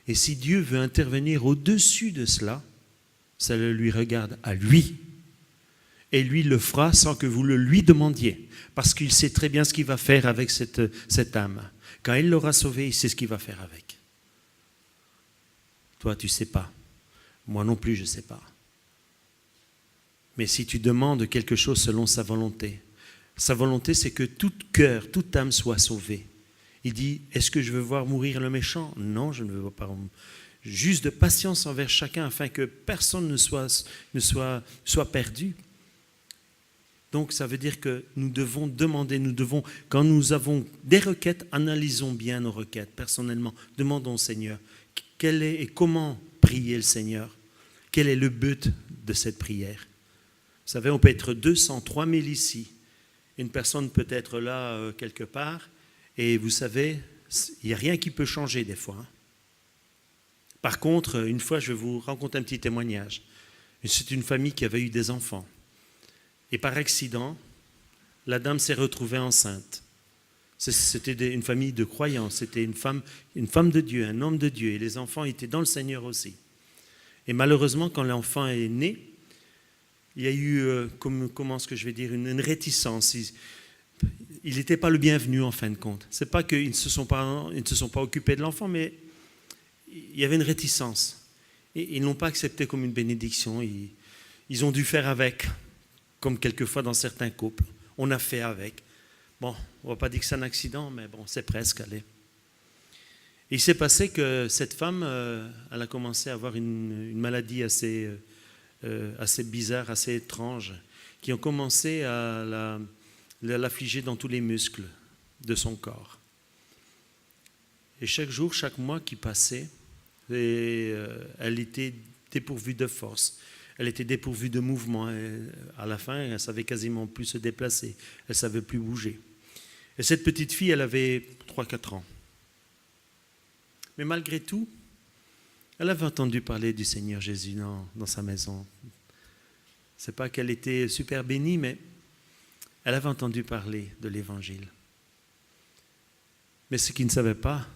Et si Dieu veut intervenir au-dessus de cela, ça le lui regarde à lui. Et lui le fera sans que vous le lui demandiez. Parce qu'il sait très bien ce qu'il va faire avec cette âme. Quand il l'aura sauvée, il sait ce qu'il va faire avec. Toi, tu ne sais pas. Moi non plus, je ne sais pas. Mais si tu demandes quelque chose selon sa volonté, c'est que tout cœur, toute âme soit sauvée. Il dit, est-ce que je veux voir mourir le méchant? Non, je ne veux pas. Juste de patience envers chacun afin que personne ne soit perdu. Donc ça veut dire que nous devons demander, quand nous avons des requêtes, analysons bien nos requêtes personnellement. Demandons au Seigneur, quel est et comment prier le Seigneur? Quel est le but de cette prière? Vous savez, on peut être 200, 3000 ici. Une personne peut être là quelque part. Et vous savez, il n'y a rien qui peut changer des fois. Par contre, une fois, je vais vous raconter un petit témoignage. C'est une famille qui avait eu des enfants. Et par accident, la dame s'est retrouvée enceinte. C'était une famille de croyants. C'était une femme de Dieu, un homme de Dieu. Et les enfants étaient dans le Seigneur aussi. Et malheureusement, quand l'enfant est né, il y a eu, une réticence. Il n'était pas le bienvenu en fin de compte. Ce n'est pas qu'ils ne se sont pas occupés de l'enfant, mais il y avait une réticence. Et ils ne l'ont pas accepté comme une bénédiction. Ils ont dû faire avec, comme quelquefois dans certains couples. On a fait avec. Bon, on ne va pas dire que c'est un accident, mais bon, c'est presque, allez. Et il s'est passé que cette femme, elle a commencé à avoir une maladie assez bizarre, assez étrange, qui ont commencé à l'affligeait dans tous les muscles de son corps. Et chaque jour, chaque mois qui passait, elle était dépourvue de force. Elle était dépourvue de mouvement. À la fin, elle ne savait quasiment plus se déplacer. Elle ne savait plus bouger. Et cette petite fille, elle avait 3-4 ans. Mais malgré tout, elle avait entendu parler du Seigneur Jésus dans sa maison. Ce n'est pas qu'elle était super bénie, mais elle avait entendu parler de l'Évangile. Mais ce qu'ils ne savaient pas,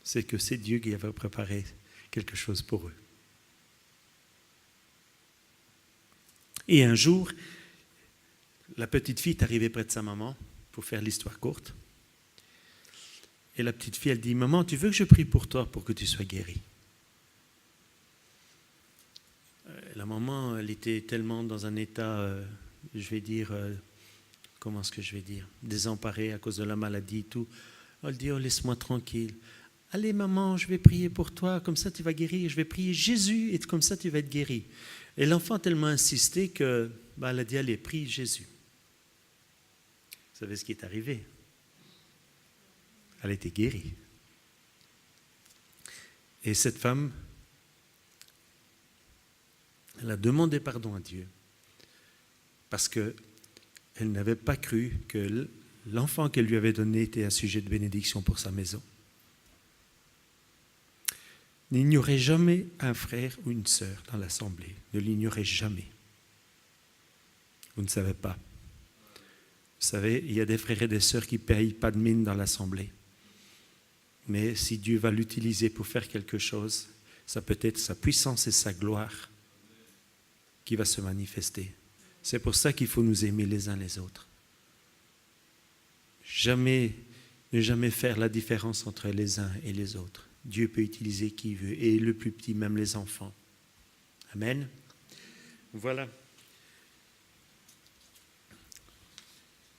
c'est que c'est Dieu qui avait préparé quelque chose pour eux. Et un jour, la petite fille est arrivée près de sa maman, pour faire l'histoire courte. Et la petite fille, elle dit, « Maman, tu veux que je prie pour toi pour que tu sois guérie ?» La maman, elle était tellement dans un état, comment est-ce que je vais dire, désemparée à cause de la maladie et tout. Elle dit, « Oh, laisse-moi tranquille. Allez, maman, je vais prier pour toi, comme ça tu vas guérir. Je vais prier Jésus et comme ça tu vas être guérie. » Et l'enfant a tellement insisté qu'elle a dit, « Allez, prie Jésus. » Vous savez ce qui est arrivé? Elle était guérie. Et cette femme, elle a demandé pardon à Dieu parce qu'elle n'avait pas cru que l'enfant qu'elle lui avait donné était un sujet de bénédiction pour sa maison. N'ignorez jamais un frère ou une sœur dans l'assemblée. Ne l'ignorez jamais. Vous ne savez pas. Vous savez, il y a des frères et des sœurs qui ne payent pas de mine dans l'assemblée. Mais si Dieu va l'utiliser pour faire quelque chose, ça peut être sa puissance et sa gloire qui va se manifester. C'est pour ça qu'il faut nous aimer les uns les autres. Ne jamais faire la différence entre les uns et les autres. Dieu peut utiliser qui il veut, et le plus petit, même les enfants. Amen. Voilà.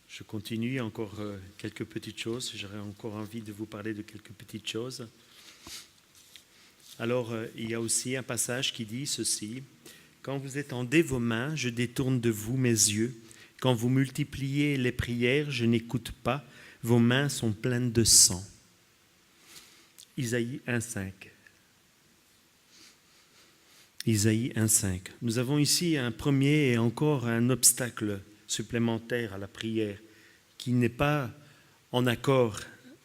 Je continue, encore quelques petites choses. J'aurais encore envie de vous parler de quelques petites choses. Alors, il y a aussi un passage qui dit ceci. « Quand vous étendez vos mains, je détourne de vous mes yeux. Quand vous multipliez les prières, je n'écoute pas. Vos mains sont pleines de sang. » Isaïe 1,5. Isaïe 1,5. Nous avons ici un premier et encore un obstacle supplémentaire à la prière qui n'est pas en accord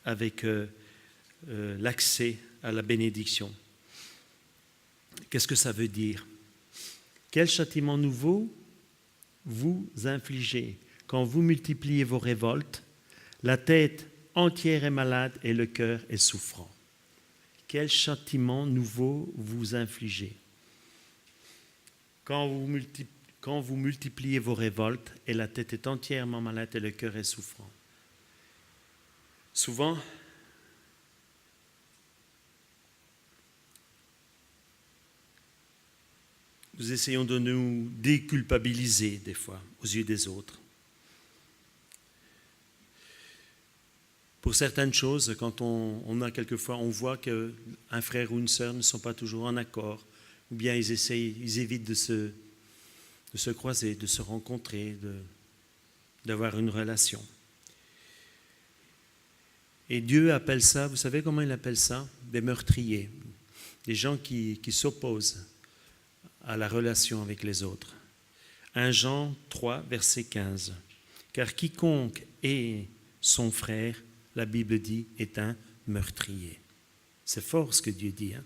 avec l'accès à la bénédiction. Qu'est-ce que ça veut dire? Quel châtiment nouveau vous infligez quand vous multipliez vos révoltes? La tête entière est malade et le cœur est souffrant. Quel châtiment nouveau vous infligez quand vous multipliez vos révoltes et la tête est entièrement malade et le cœur est souffrant. Souvent, nous essayons de nous déculpabiliser des fois aux yeux des autres. Pour certaines choses, quand on voit qu'un frère ou une sœur ne sont pas toujours en accord, ou bien ils évitent de se croiser, de se rencontrer, d'avoir une relation. Et Dieu appelle ça, vous savez comment il appelle ça? Des meurtriers, des gens qui s'opposent à la relation avec les autres. 1 Jean 3, verset 15. « Car quiconque est son frère, la Bible dit, est un meurtrier. » C'est fort ce que Dieu dit. Hein?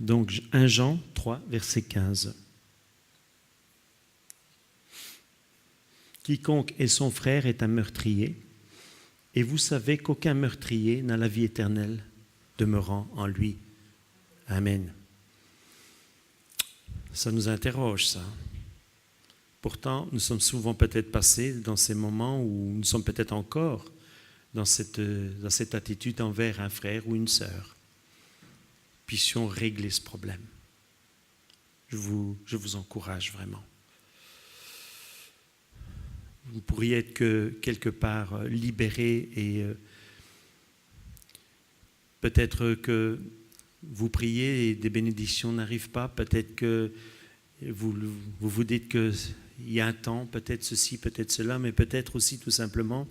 Donc 1 Jean 3, verset 15. « Quiconque est son frère est un meurtrier, et vous savez qu'aucun meurtrier n'a la vie éternelle demeurant en lui. » Amen. Ça nous interroge, ça. Pourtant, nous sommes souvent peut-être passés dans ces moments où nous sommes peut-être encore dans cette attitude envers un frère ou une sœur. Puissions régler ce problème. Je vous encourage vraiment. Vous pourriez être quelque part libéré et peut-être que vous priez et des bénédictions n'arrivent pas. Peut-être qu'il vous dites qu'il y a un temps, peut-être ceci, peut-être cela, mais peut-être aussi tout simplement,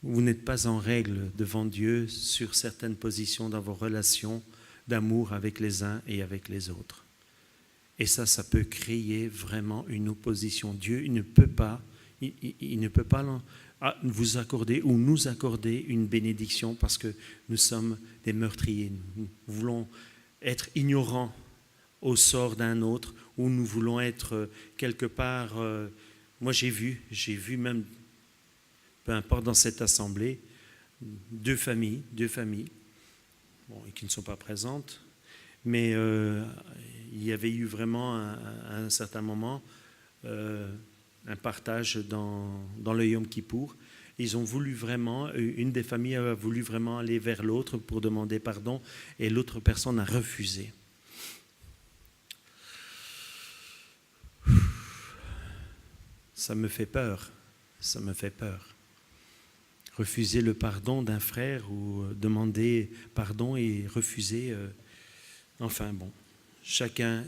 vous n'êtes pas en règle devant Dieu sur certaines positions dans vos relations d'amour avec les uns et avec les autres. Et ça peut créer vraiment une opposition. Dieu, il ne peut pas vous accorder ou nous accorder une bénédiction parce que nous sommes des meurtriers. Nous voulons être ignorants au sort d'un autre ou nous voulons être quelque part... moi j'ai vu même, peu importe dans cette assemblée, deux familles, bon, et qui ne sont pas présentes, mais il y avait eu vraiment à un certain moment un partage dans le Yom Kippour. Ils ont voulu vraiment, une des familles a voulu vraiment aller vers l'autre pour demander pardon et l'autre personne a refusé. Ça me fait peur. Refuser le pardon d'un frère ou demander pardon et refuser. Enfin bon, chacun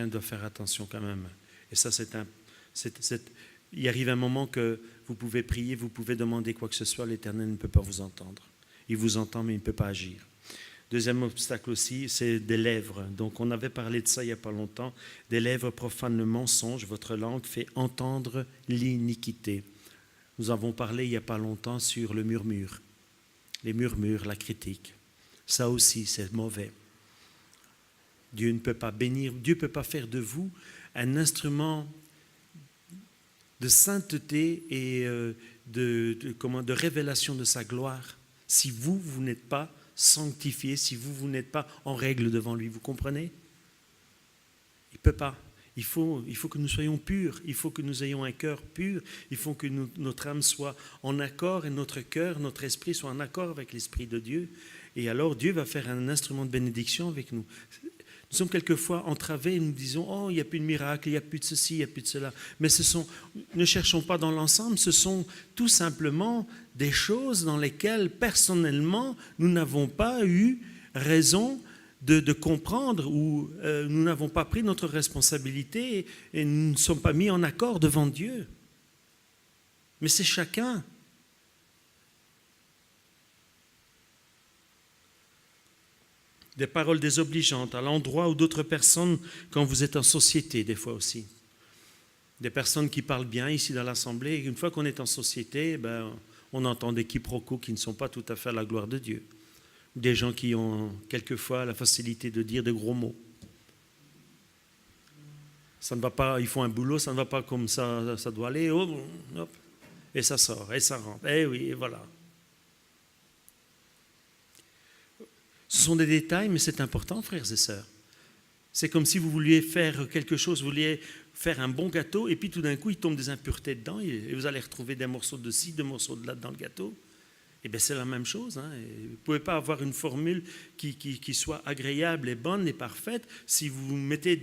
doit faire attention quand même. Et ça, il arrive un moment que vous pouvez prier, vous pouvez demander quoi que ce soit, l'Éternel ne peut pas vous entendre. Il vous entend, mais il ne peut pas agir. Deuxième obstacle aussi, c'est des lèvres. Donc on avait parlé de ça il n'y a pas longtemps. Des lèvres profanent le mensonge, votre langue fait entendre l'iniquité. Nous avons parlé il n'y a pas longtemps sur le murmure. Les murmures, la critique. Ça aussi, c'est mauvais. Dieu ne peut pas bénir, Dieu ne peut pas faire de vous un instrument de sainteté et de révélation de sa gloire si vous n'êtes pas sanctifié, si vous n'êtes pas en règle devant lui. Vous comprenez? Il ne peut pas. Il faut que nous soyons purs, il faut que nous ayons un cœur pur, il faut que notre âme soit en accord et notre cœur, notre esprit soit en accord avec l'Esprit de Dieu. Et alors Dieu va faire un instrument de bénédiction avec nous. Nous sommes quelquefois entravés et nous disons « Oh, il n'y a plus de miracle, il n'y a plus de ceci, il n'y a plus de cela. » Mais ne cherchons pas dans l'ensemble, ce sont tout simplement des choses dans lesquelles personnellement nous n'avons pas eu raison de comprendre ou nous n'avons pas pris notre responsabilité et nous ne sommes pas mis en accord devant Dieu. Mais c'est chacun. Des paroles désobligeantes à l'endroit ou d'autres personnes quand vous êtes en société, des fois aussi. Des personnes qui parlent bien ici dans l'Assemblée, et une fois qu'on est en société, on entend des quiproquos qui ne sont pas tout à fait à la gloire de Dieu. Des gens qui ont quelquefois la facilité de dire de gros mots. Ça ne va pas, ils font un boulot, ça ne va pas comme ça doit aller, hop, et ça sort, et ça rentre, et oui, et voilà. Ce sont des détails, mais c'est important, frères et sœurs. C'est comme si vous vouliez faire quelque chose, vous vouliez faire un bon gâteau, et puis tout d'un coup, il tombe des impuretés dedans, et vous allez retrouver des morceaux de ci, des morceaux de là dans le gâteau. Eh bien, c'est la même chose. Hein. Vous ne pouvez pas avoir une formule qui soit agréable et bonne et parfaite si vous mettez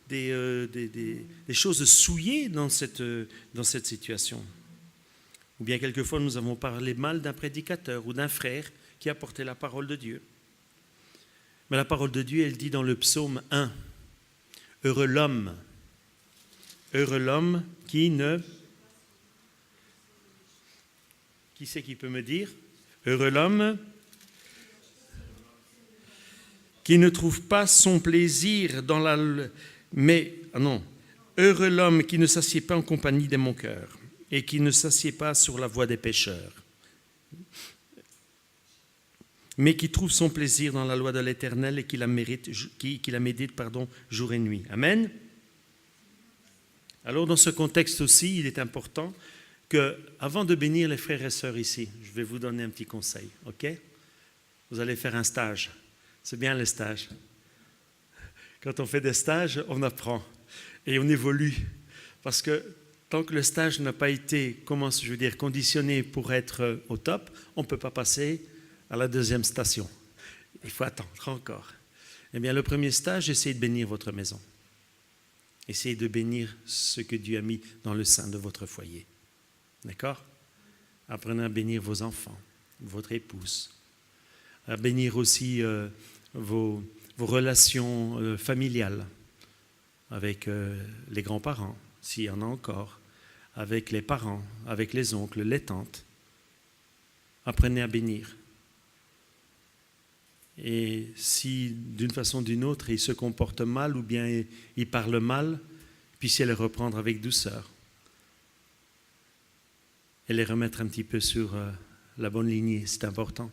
des choses souillées dans cette situation. Ou bien, quelquefois, nous avons parlé mal d'un prédicateur ou d'un frère qui a porté la parole de Dieu. Mais la parole de Dieu, elle dit dans le psaume 1, « Heureux l'homme qui ne... » Qui c'est qui peut me dire? Heureux l'homme qui ne trouve pas son plaisir dans la... Mais, heureux l'homme qui ne s'assied pas en compagnie des moqueurs et qui ne s'assied pas sur la voie des pécheurs, mais qui trouve son plaisir dans la loi de l'Éternel et qui la médite jour et nuit. Amen. Alors, dans ce contexte aussi, il est important que, avant de bénir les frères et sœurs ici, je vais vous donner un petit conseil, ok? Vous allez faire un stage. C'est bien les stages. Quand on fait des stages, on apprend et on évolue. Parce que tant que le stage n'a pas été, conditionné pour être au top, on ne peut pas passer à la deuxième station. Il faut attendre encore. Eh bien, le premier stage, essayez de bénir votre maison. Essayez de bénir ce que Dieu a mis dans le sein de votre foyer. D'accord? Apprenez à bénir vos enfants, votre épouse, à bénir aussi vos relations familiales. avec les grands-parents, s'il y en a encore, avec les parents, avec les oncles, les tantes. Apprenez à bénir. Et si d'une façon ou d'une autre, il se comporte mal ou bien il parle mal, puissiez les reprendre avec douceur et les remettre un petit peu sur la bonne lignée, c'est important.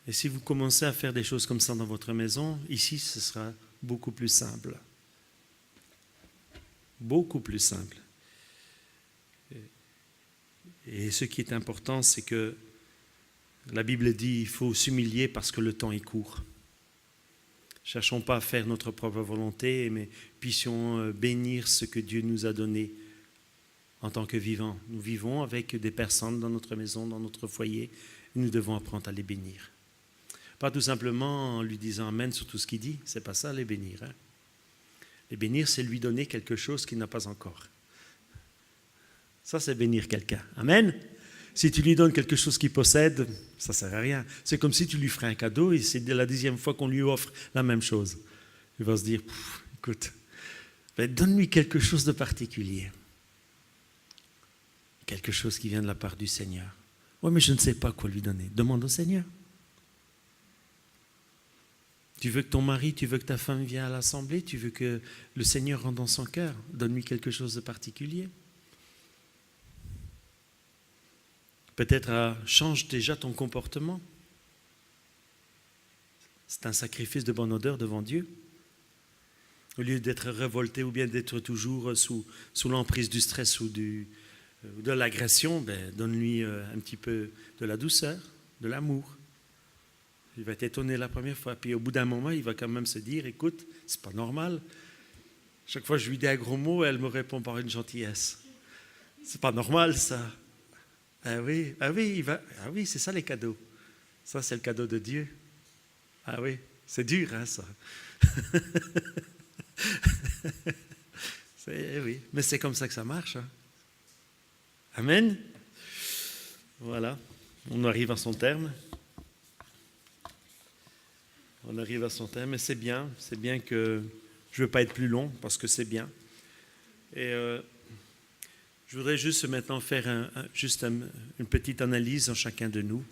Et si vous commencez à faire des choses comme ça dans votre maison, ici, ce sera beaucoup plus simple. Beaucoup plus simple. Et ce qui est important, c'est que la Bible dit qu'il faut s'humilier parce que le temps est court. Cherchons pas à faire notre propre volonté, mais puissions bénir ce que Dieu nous a donné en tant que vivants. Nous vivons avec des personnes dans notre maison, dans notre foyer, et nous devons apprendre à les bénir. Pas tout simplement en lui disant Amen sur tout ce qu'il dit, c'est pas ça les bénir. Hein. Les bénir, c'est lui donner quelque chose qu'il n'a pas encore. Ça, c'est bénir quelqu'un. Amen. Si tu lui donnes quelque chose qu'il possède, ça ne sert à rien. C'est comme si tu lui ferais un cadeau et c'est la 10e fois qu'on lui offre la même chose. Il va se dire, écoute, donne-lui quelque chose de particulier. Quelque chose qui vient de la part du Seigneur. Oui, mais je ne sais pas quoi lui donner. Demande au Seigneur. Tu veux que ton mari, tu veux que ta femme vienne à l'assemblée, tu veux que le Seigneur rentre dans son cœur. Donne-lui quelque chose de particulier. Peut-être change déjà ton comportement. C'est un sacrifice de bonne odeur devant Dieu. Au lieu d'être révolté ou bien d'être toujours sous l'emprise du stress ou de l'agression, donne-lui un petit peu de la douceur, de l'amour. Il va être étonné la première fois. Puis au bout d'un moment, il va quand même se dire, écoute, c'est pas normal. Chaque fois que je lui dis un gros mot, elle me répond par une gentillesse. C'est pas normal ça. Ah oui, c'est ça les cadeaux. Ça, c'est le cadeau de Dieu. Ah oui, c'est dur, hein, ça. Oui, mais c'est comme ça que ça marche. Hein. Amen. Voilà, on arrive à son terme. On arrive à son terme, et c'est bien que je ne veux pas être plus long, parce que c'est bien. Et je voudrais juste maintenant faire une petite analyse en chacun de nous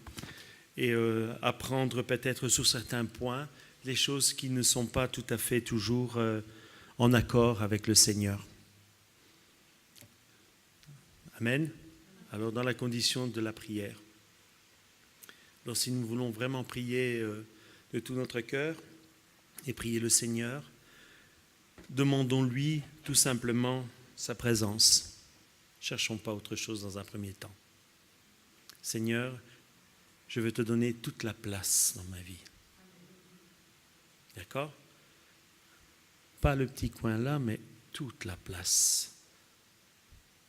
et apprendre peut-être sur certains points les choses qui ne sont pas tout à fait toujours en accord avec le Seigneur. Amen. Alors dans la condition de la prière. Alors si nous voulons vraiment prier de tout notre cœur et prier le Seigneur, demandons-lui tout simplement sa présence. Cherchons pas autre chose dans un premier temps. Seigneur, je veux te donner toute la place dans ma vie. D'accord? Pas le petit coin là, mais toute la place.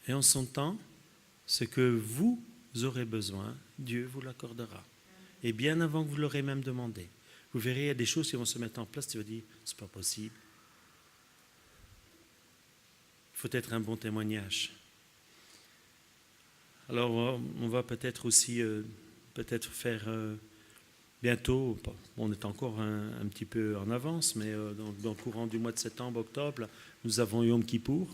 Et en son temps, ce que vous aurez besoin, Dieu vous l'accordera. Et bien avant que vous l'aurez même demandé. Vous verrez, il y a des choses qui vont se mettre en place, tu vas dire, c'est pas possible. Il faut être un bon témoignage. Alors, on va peut-être aussi faire bientôt, on est encore un petit peu en avance, mais dans le courant du mois de septembre, octobre, nous avons Yom Kippour,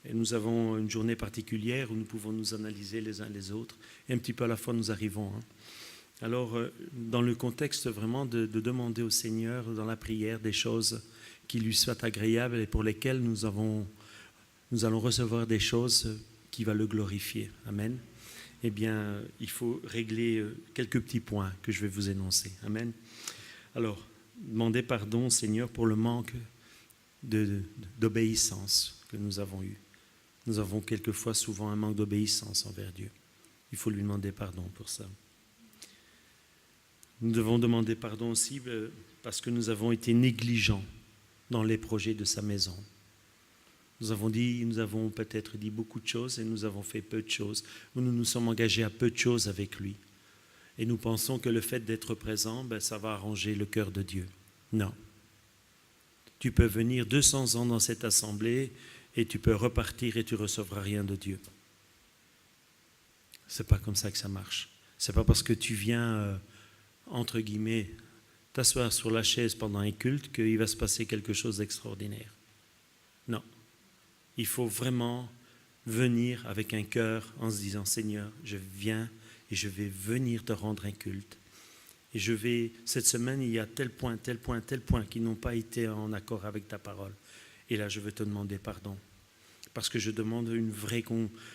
et nous avons une journée particulière où nous pouvons nous analyser les uns les autres, et un petit peu à la fois nous arrivons. Hein. Alors, dans le contexte vraiment de demander au Seigneur, dans la prière, des choses qui lui soient agréables et pour lesquelles nous allons recevoir des choses qui va le glorifier. Amen. Eh bien, il faut régler quelques petits points que je vais vous énoncer. Amen. Alors, demandez pardon, Seigneur, pour le manque d'obéissance que nous avons eu. Nous avons quelquefois souvent un manque d'obéissance envers Dieu. Il faut lui demander pardon pour ça. Nous devons demander pardon aussi parce que nous avons été négligents dans les projets de sa maison. Nous avons peut-être dit beaucoup de choses et nous avons fait peu de choses. Ou nous nous sommes engagés à peu de choses avec lui. Et nous pensons que le fait d'être présent, ça va arranger le cœur de Dieu. Non. Tu peux venir 200 ans dans cette assemblée et tu peux repartir et tu ne recevras rien de Dieu. Ce n'est pas comme ça que ça marche. Ce n'est pas parce que tu viens, entre guillemets, t'asseoir sur la chaise pendant un culte qu'il va se passer quelque chose d'extraordinaire. Non. Il faut vraiment venir avec un cœur en se disant, Seigneur, je viens et je vais venir te rendre un culte. Et cette semaine, il y a tel point qui n'ont pas été en accord avec ta parole. Et là, je veux te demander pardon. Parce que je demande une vraie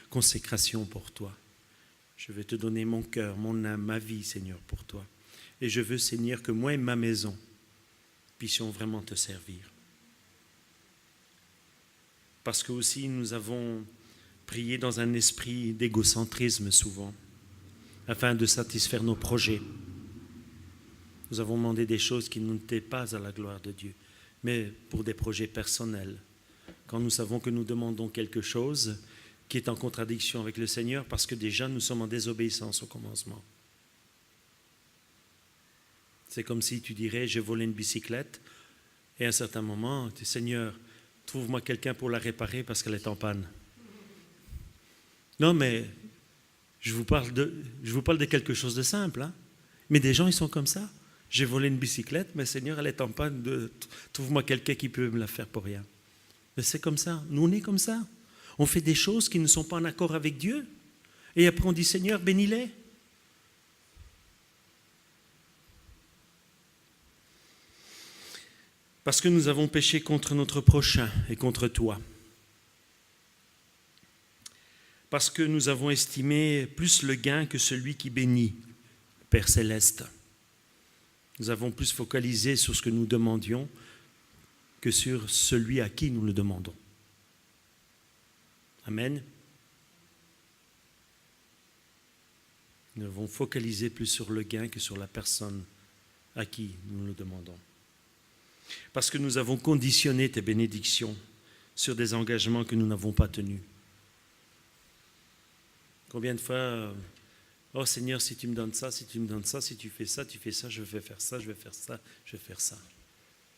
consécration pour toi. Je vais te donner mon cœur, mon âme, ma vie, Seigneur, pour toi. Et je veux, Seigneur, que moi et ma maison puissions vraiment te servir. Parce que aussi, nous avons prié dans un esprit d'égocentrisme souvent, afin de satisfaire nos projets. Nous avons demandé des choses qui n'étaient pas à la gloire de Dieu, mais pour des projets personnels. Quand nous savons que nous demandons quelque chose qui est en contradiction avec le Seigneur, parce que déjà nous sommes en désobéissance au commencement. C'est comme si tu dirais, j'ai volé une bicyclette, et à un certain moment, tu dis, Seigneur, trouve-moi quelqu'un pour la réparer parce qu'elle est en panne. Non, mais je vous parle de quelque chose de simple. Hein? Mais des gens, ils sont comme ça. J'ai volé une bicyclette, mais Seigneur, elle est en panne. Trouve-moi quelqu'un qui peut me la faire pour rien. Mais c'est comme ça. Nous, on est comme ça. On fait des choses qui ne sont pas en accord avec Dieu. Et après, on dit, Seigneur, bénis-les. Parce que nous avons péché contre notre prochain et contre toi. Parce que nous avons estimé plus le gain que celui qui bénit, Père Céleste. Nous avons plus focalisé sur ce que nous demandions que sur celui à qui nous le demandons. Amen. Nous avons focalisé plus sur le gain que sur la personne à qui nous le demandons. Parce que nous avons conditionné tes bénédictions sur des engagements que nous n'avons pas tenus. Combien de fois, oh Seigneur, si tu me donnes ça, si tu me donnes ça, si tu fais ça, je vais faire ça, je vais faire ça, je vais faire ça.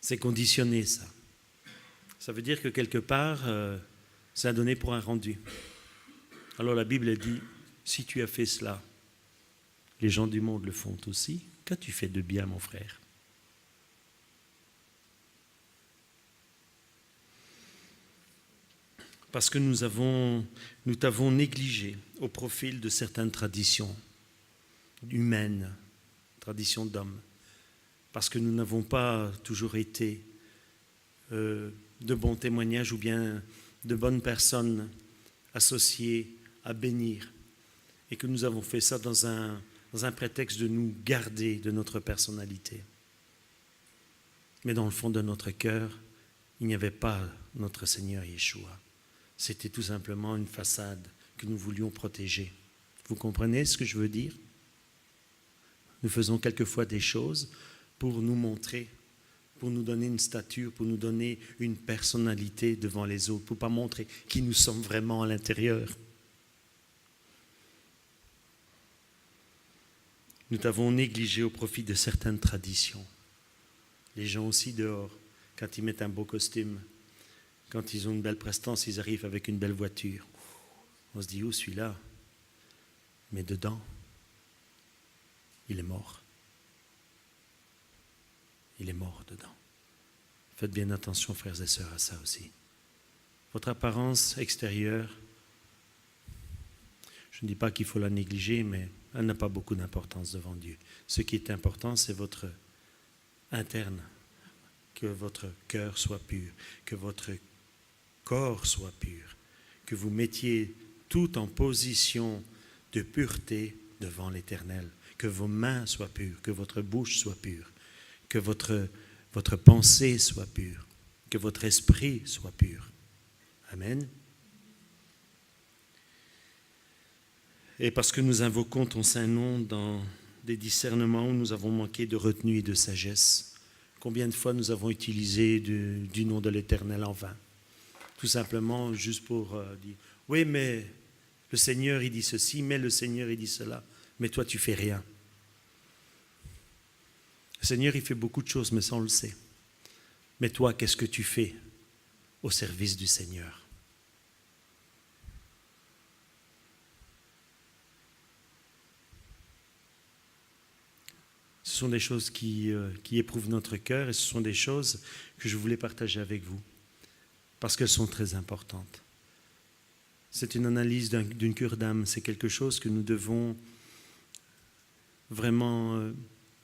C'est conditionné, ça. Ça veut dire que quelque part, c'est à donner pour un rendu. Alors la Bible dit, si tu as fait cela, les gens du monde le font aussi. Qu'as-tu fait de bien, mon frère? Parce que nous t'avons négligé au profil de certaines traditions humaines, traditions d'hommes. Parce que nous n'avons pas toujours été de bons témoignages ou bien de bonnes personnes associées à bénir. Et que nous avons fait ça dans un prétexte de nous garder de notre personnalité. Mais dans le fond de notre cœur, il n'y avait pas notre Seigneur Yeshua. C'était tout simplement une façade que nous voulions protéger. Vous comprenez ce que je veux dire? Nous faisons quelquefois des choses pour nous montrer, pour nous donner une stature, pour nous donner une personnalité devant les autres, pour ne pas montrer qui nous sommes vraiment à l'intérieur. Nous t'avons négligé au profit de certaines traditions. Les gens aussi dehors, quand ils mettent un beau costume, quand ils ont une belle prestance, ils arrivent avec une belle voiture. On se dit, oh celui-là, mais dedans, il est mort. Il est mort dedans. Faites bien attention, frères et sœurs, à ça aussi. Votre apparence extérieure, je ne dis pas qu'il faut la négliger, mais elle n'a pas beaucoup d'importance devant Dieu. Ce qui est important, c'est votre interne, que votre cœur soit pur, que votre corps soit pur, que vous mettiez tout en position de pureté devant l'Éternel, que vos mains soient pures, que votre bouche soit pure, que votre pensée soit pure, que votre esprit soit pur. Amen. Et parce que nous invoquons ton Saint-Nom dans des discernements où nous avons manqué de retenue et de sagesse, combien de fois nous avons utilisé du nom de l'Éternel en vain? Tout simplement juste pour dire, oui, mais le Seigneur, il dit ceci, mais le Seigneur, il dit cela, mais toi, tu fais rien. Le Seigneur, il fait beaucoup de choses, mais ça, on le sait. Mais toi, qu'est-ce que tu fais au service du Seigneur? Ce sont des choses qui éprouvent notre cœur et ce sont des choses que je voulais partager avec vous parce qu'elles sont très importantes. C'est une analyse d'une cure d'âme, c'est quelque chose que nous devons vraiment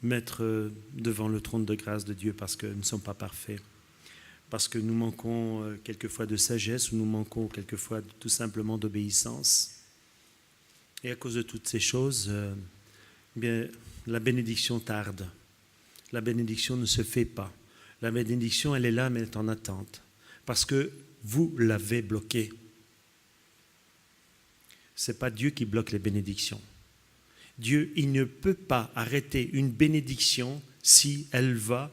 mettre devant le trône de grâce de Dieu parce que nous ne sommes pas parfaits, parce que nous manquons quelquefois de sagesse ou nous manquons quelquefois tout simplement d'obéissance. Et à cause de toutes ces choses, bien, la bénédiction tarde. La bénédiction ne se fait pas. La bénédiction, elle est là, mais elle est en attente. Parce que vous l'avez bloquée. Ce n'est pas Dieu qui bloque les bénédictions. Dieu, il ne peut pas arrêter une bénédiction si elle va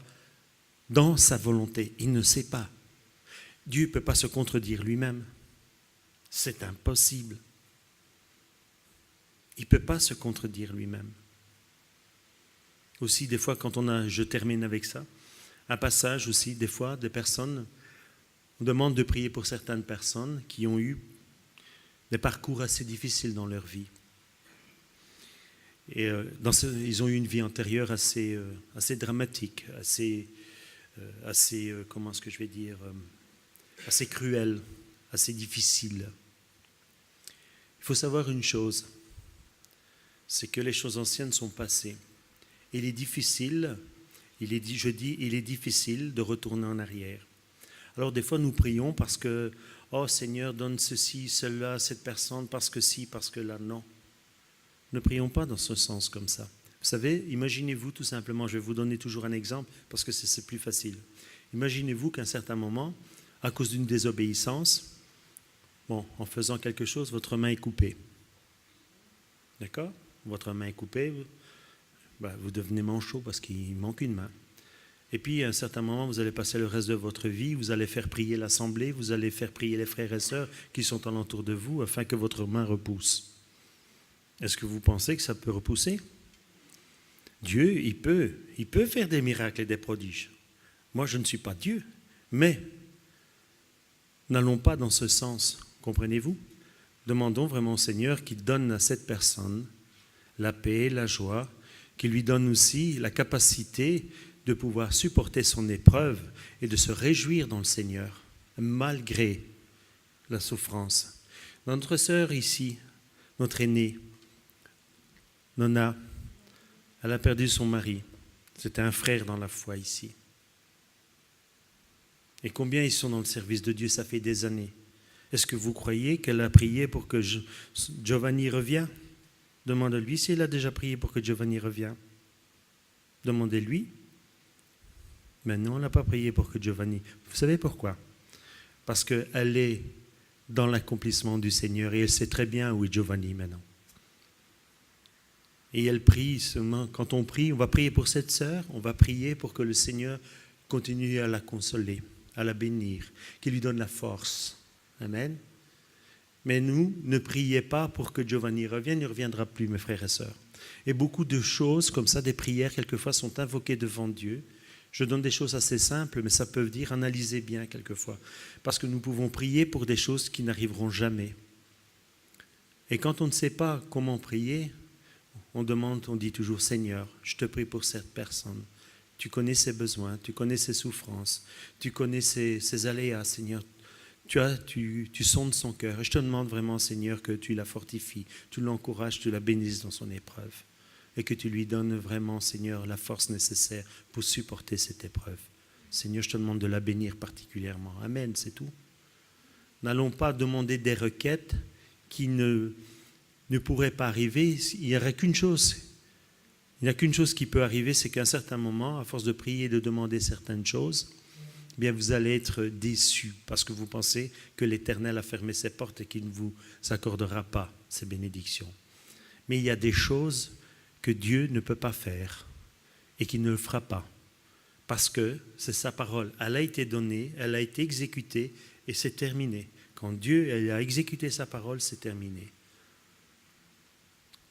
dans sa volonté. Il ne sait pas. Dieu ne peut pas se contredire lui-même. C'est impossible. Il ne peut pas se contredire lui-même. Aussi, des fois, je termine avec ça, un passage aussi, des fois, des personnes, on demande de prier pour certaines personnes qui ont eu des parcours assez difficiles dans leur vie. Et ils ont eu une vie antérieure assez dramatique, assez comment est-ce que je vais dire, assez cruelle, assez difficile. Il faut savoir une chose, c'est que les choses anciennes sont passées. Il est difficile, il est difficile de retourner en arrière. Alors des fois nous prions parce que, oh Seigneur, donne ceci, cela, cette personne, parce que ci, parce que là, non. Ne prions pas dans ce sens comme ça. Vous savez, imaginez-vous tout simplement, je vais vous donner toujours un exemple parce que c'est plus facile. Imaginez-vous qu'à un certain moment, à cause d'une désobéissance, en faisant quelque chose, votre main est coupée. D'accord ? Votre main est coupée, vous devenez manchot parce qu'il manque une main. Et puis, à un certain moment, vous allez passer le reste de votre vie, vous allez faire prier l'assemblée, vous allez faire prier les frères et sœurs qui sont alentour de vous afin que votre main repousse. Est-ce que vous pensez que ça peut repousser ? Dieu, il peut faire des miracles et des prodiges. Moi, je ne suis pas Dieu, mais n'allons pas dans ce sens, comprenez-vous ? Demandons vraiment au Seigneur qu'il donne à cette personne la paix, la joie, qu'il lui donne aussi la capacité de pouvoir supporter son épreuve et de se réjouir dans le Seigneur, malgré la souffrance. Notre sœur ici, notre aînée, Nona, elle a perdu son mari. C'était un frère dans la foi ici. Et combien ils sont dans le service de Dieu, ça fait des années. Est-ce que vous croyez qu'elle a prié pour que Giovanni revienne ? Demandez-lui s'il a déjà prié pour que Giovanni revienne. Demandez-lui. Mais non, elle n'a pas prié pour que Giovanni. Vous savez pourquoi ? Parce qu'elle est dans l'accomplissement du Seigneur et elle sait très bien où est Giovanni maintenant. Et elle prie seulement. Quand on prie, on va prier pour cette sœur, on va prier pour que le Seigneur continue à la consoler, à la bénir, qu'il lui donne la force. Amen. Mais nous, ne priez pas pour que Giovanni revienne, il ne reviendra plus, mes frères et sœurs. Et beaucoup de choses comme ça, des prières, quelquefois, sont invoquées devant Dieu. Je donne des choses assez simples, mais ça peut dire analysez bien quelquefois. Parce que nous pouvons prier pour des choses qui n'arriveront jamais. Et quand on ne sait pas comment prier, on dit toujours, Seigneur, je te prie pour cette personne. Tu connais ses besoins, tu connais ses souffrances, tu connais ses aléas, Seigneur. Tu sondes son cœur. Et je te demande vraiment, Seigneur, que tu la fortifies, tu l'encourages, tu la bénisses dans son épreuve. Et que tu lui donnes vraiment, Seigneur, la force nécessaire pour supporter cette épreuve. Seigneur, je te demande de la bénir particulièrement. Amen, c'est tout. N'allons pas demander des requêtes qui ne pourraient pas arriver. Il n'y aurait qu'une chose. Il n'y a qu'une chose qui peut arriver, c'est qu'à un certain moment, à force de prier et de demander certaines choses, bien vous allez être déçus parce que vous pensez que l'Éternel a fermé ses portes et qu'il ne vous accordera pas ces bénédictions. Mais il y a des choses que Dieu ne peut pas faire et qu'il ne le fera pas parce que c'est sa parole. Elle a été donnée, elle a été exécutée et c'est terminé. Quand Dieu a exécuté sa parole, c'est terminé.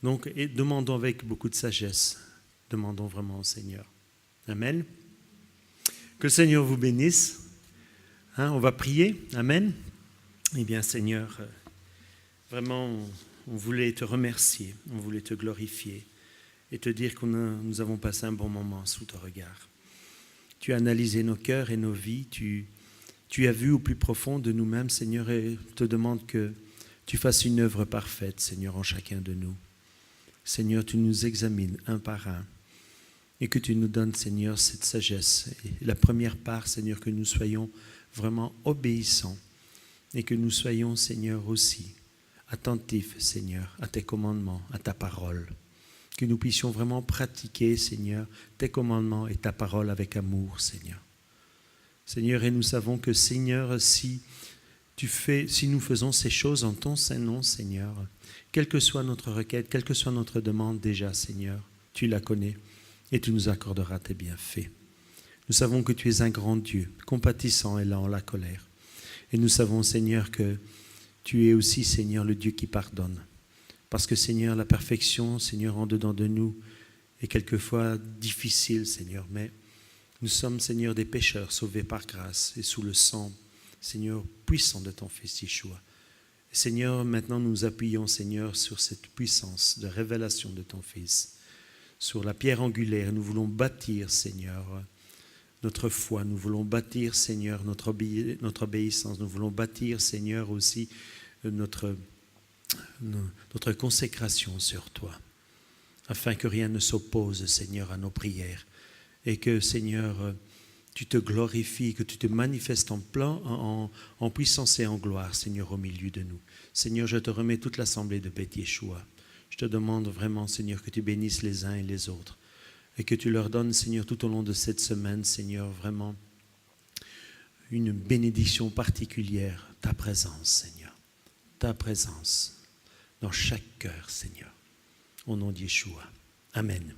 Donc, demandons avec beaucoup de sagesse. Demandons vraiment au Seigneur. Amen. Que le Seigneur vous bénisse. On va prier. Amen. Eh bien, Seigneur, vraiment, on voulait te remercier, on voulait te glorifier. et te dire que nous avons passé un bon moment sous ton regard. Tu as analysé nos cœurs et nos vies, tu as vu au plus profond de nous-mêmes, Seigneur, et te demande que tu fasses une œuvre parfaite, Seigneur, en chacun de nous. Seigneur, tu nous examines un par un et que tu nous donnes, Seigneur, cette sagesse. Et la première part, Seigneur, que nous soyons vraiment obéissants et que nous soyons, Seigneur, aussi attentifs, Seigneur, à tes commandements, à ta parole. Que nous puissions vraiment pratiquer, Seigneur, tes commandements et ta parole avec amour, Seigneur. Seigneur, et nous savons que, Seigneur, si nous faisons ces choses en ton saint nom, Seigneur, quelle que soit notre requête, quelle que soit notre demande déjà, Seigneur, tu la connais et tu nous accorderas tes bienfaits. Nous savons que tu es un grand Dieu, compatissant et lent en la colère. Et nous savons, Seigneur, que tu es aussi, Seigneur, le Dieu qui pardonne. Parce que, Seigneur, la perfection, Seigneur, en dedans de nous est quelquefois difficile, Seigneur, mais nous sommes, Seigneur, des pécheurs sauvés par grâce et sous le sang, Seigneur, puissant de ton Fils Yeshua. Seigneur, maintenant nous appuyons, Seigneur, sur cette puissance de révélation de ton Fils, sur la pierre angulaire. Nous voulons bâtir, Seigneur, notre foi. Nous voulons bâtir, Seigneur, notre obéissance. Nous voulons bâtir, Seigneur, aussi notre consécration sur toi, afin que rien ne s'oppose, Seigneur, à nos prières. Et que, Seigneur, tu te glorifies, que tu te manifestes en puissance et en gloire, Seigneur, au milieu de nous. Seigneur, je te remets toute l'assemblée de Beth Yeshua. Je te demande vraiment, Seigneur, que tu bénisses les uns et les autres et que tu leur donnes, Seigneur, tout au long de cette semaine, Seigneur, vraiment une bénédiction particulière, ta présence, Seigneur, ta présence dans chaque cœur, Seigneur, au nom de Yeshua. Amen.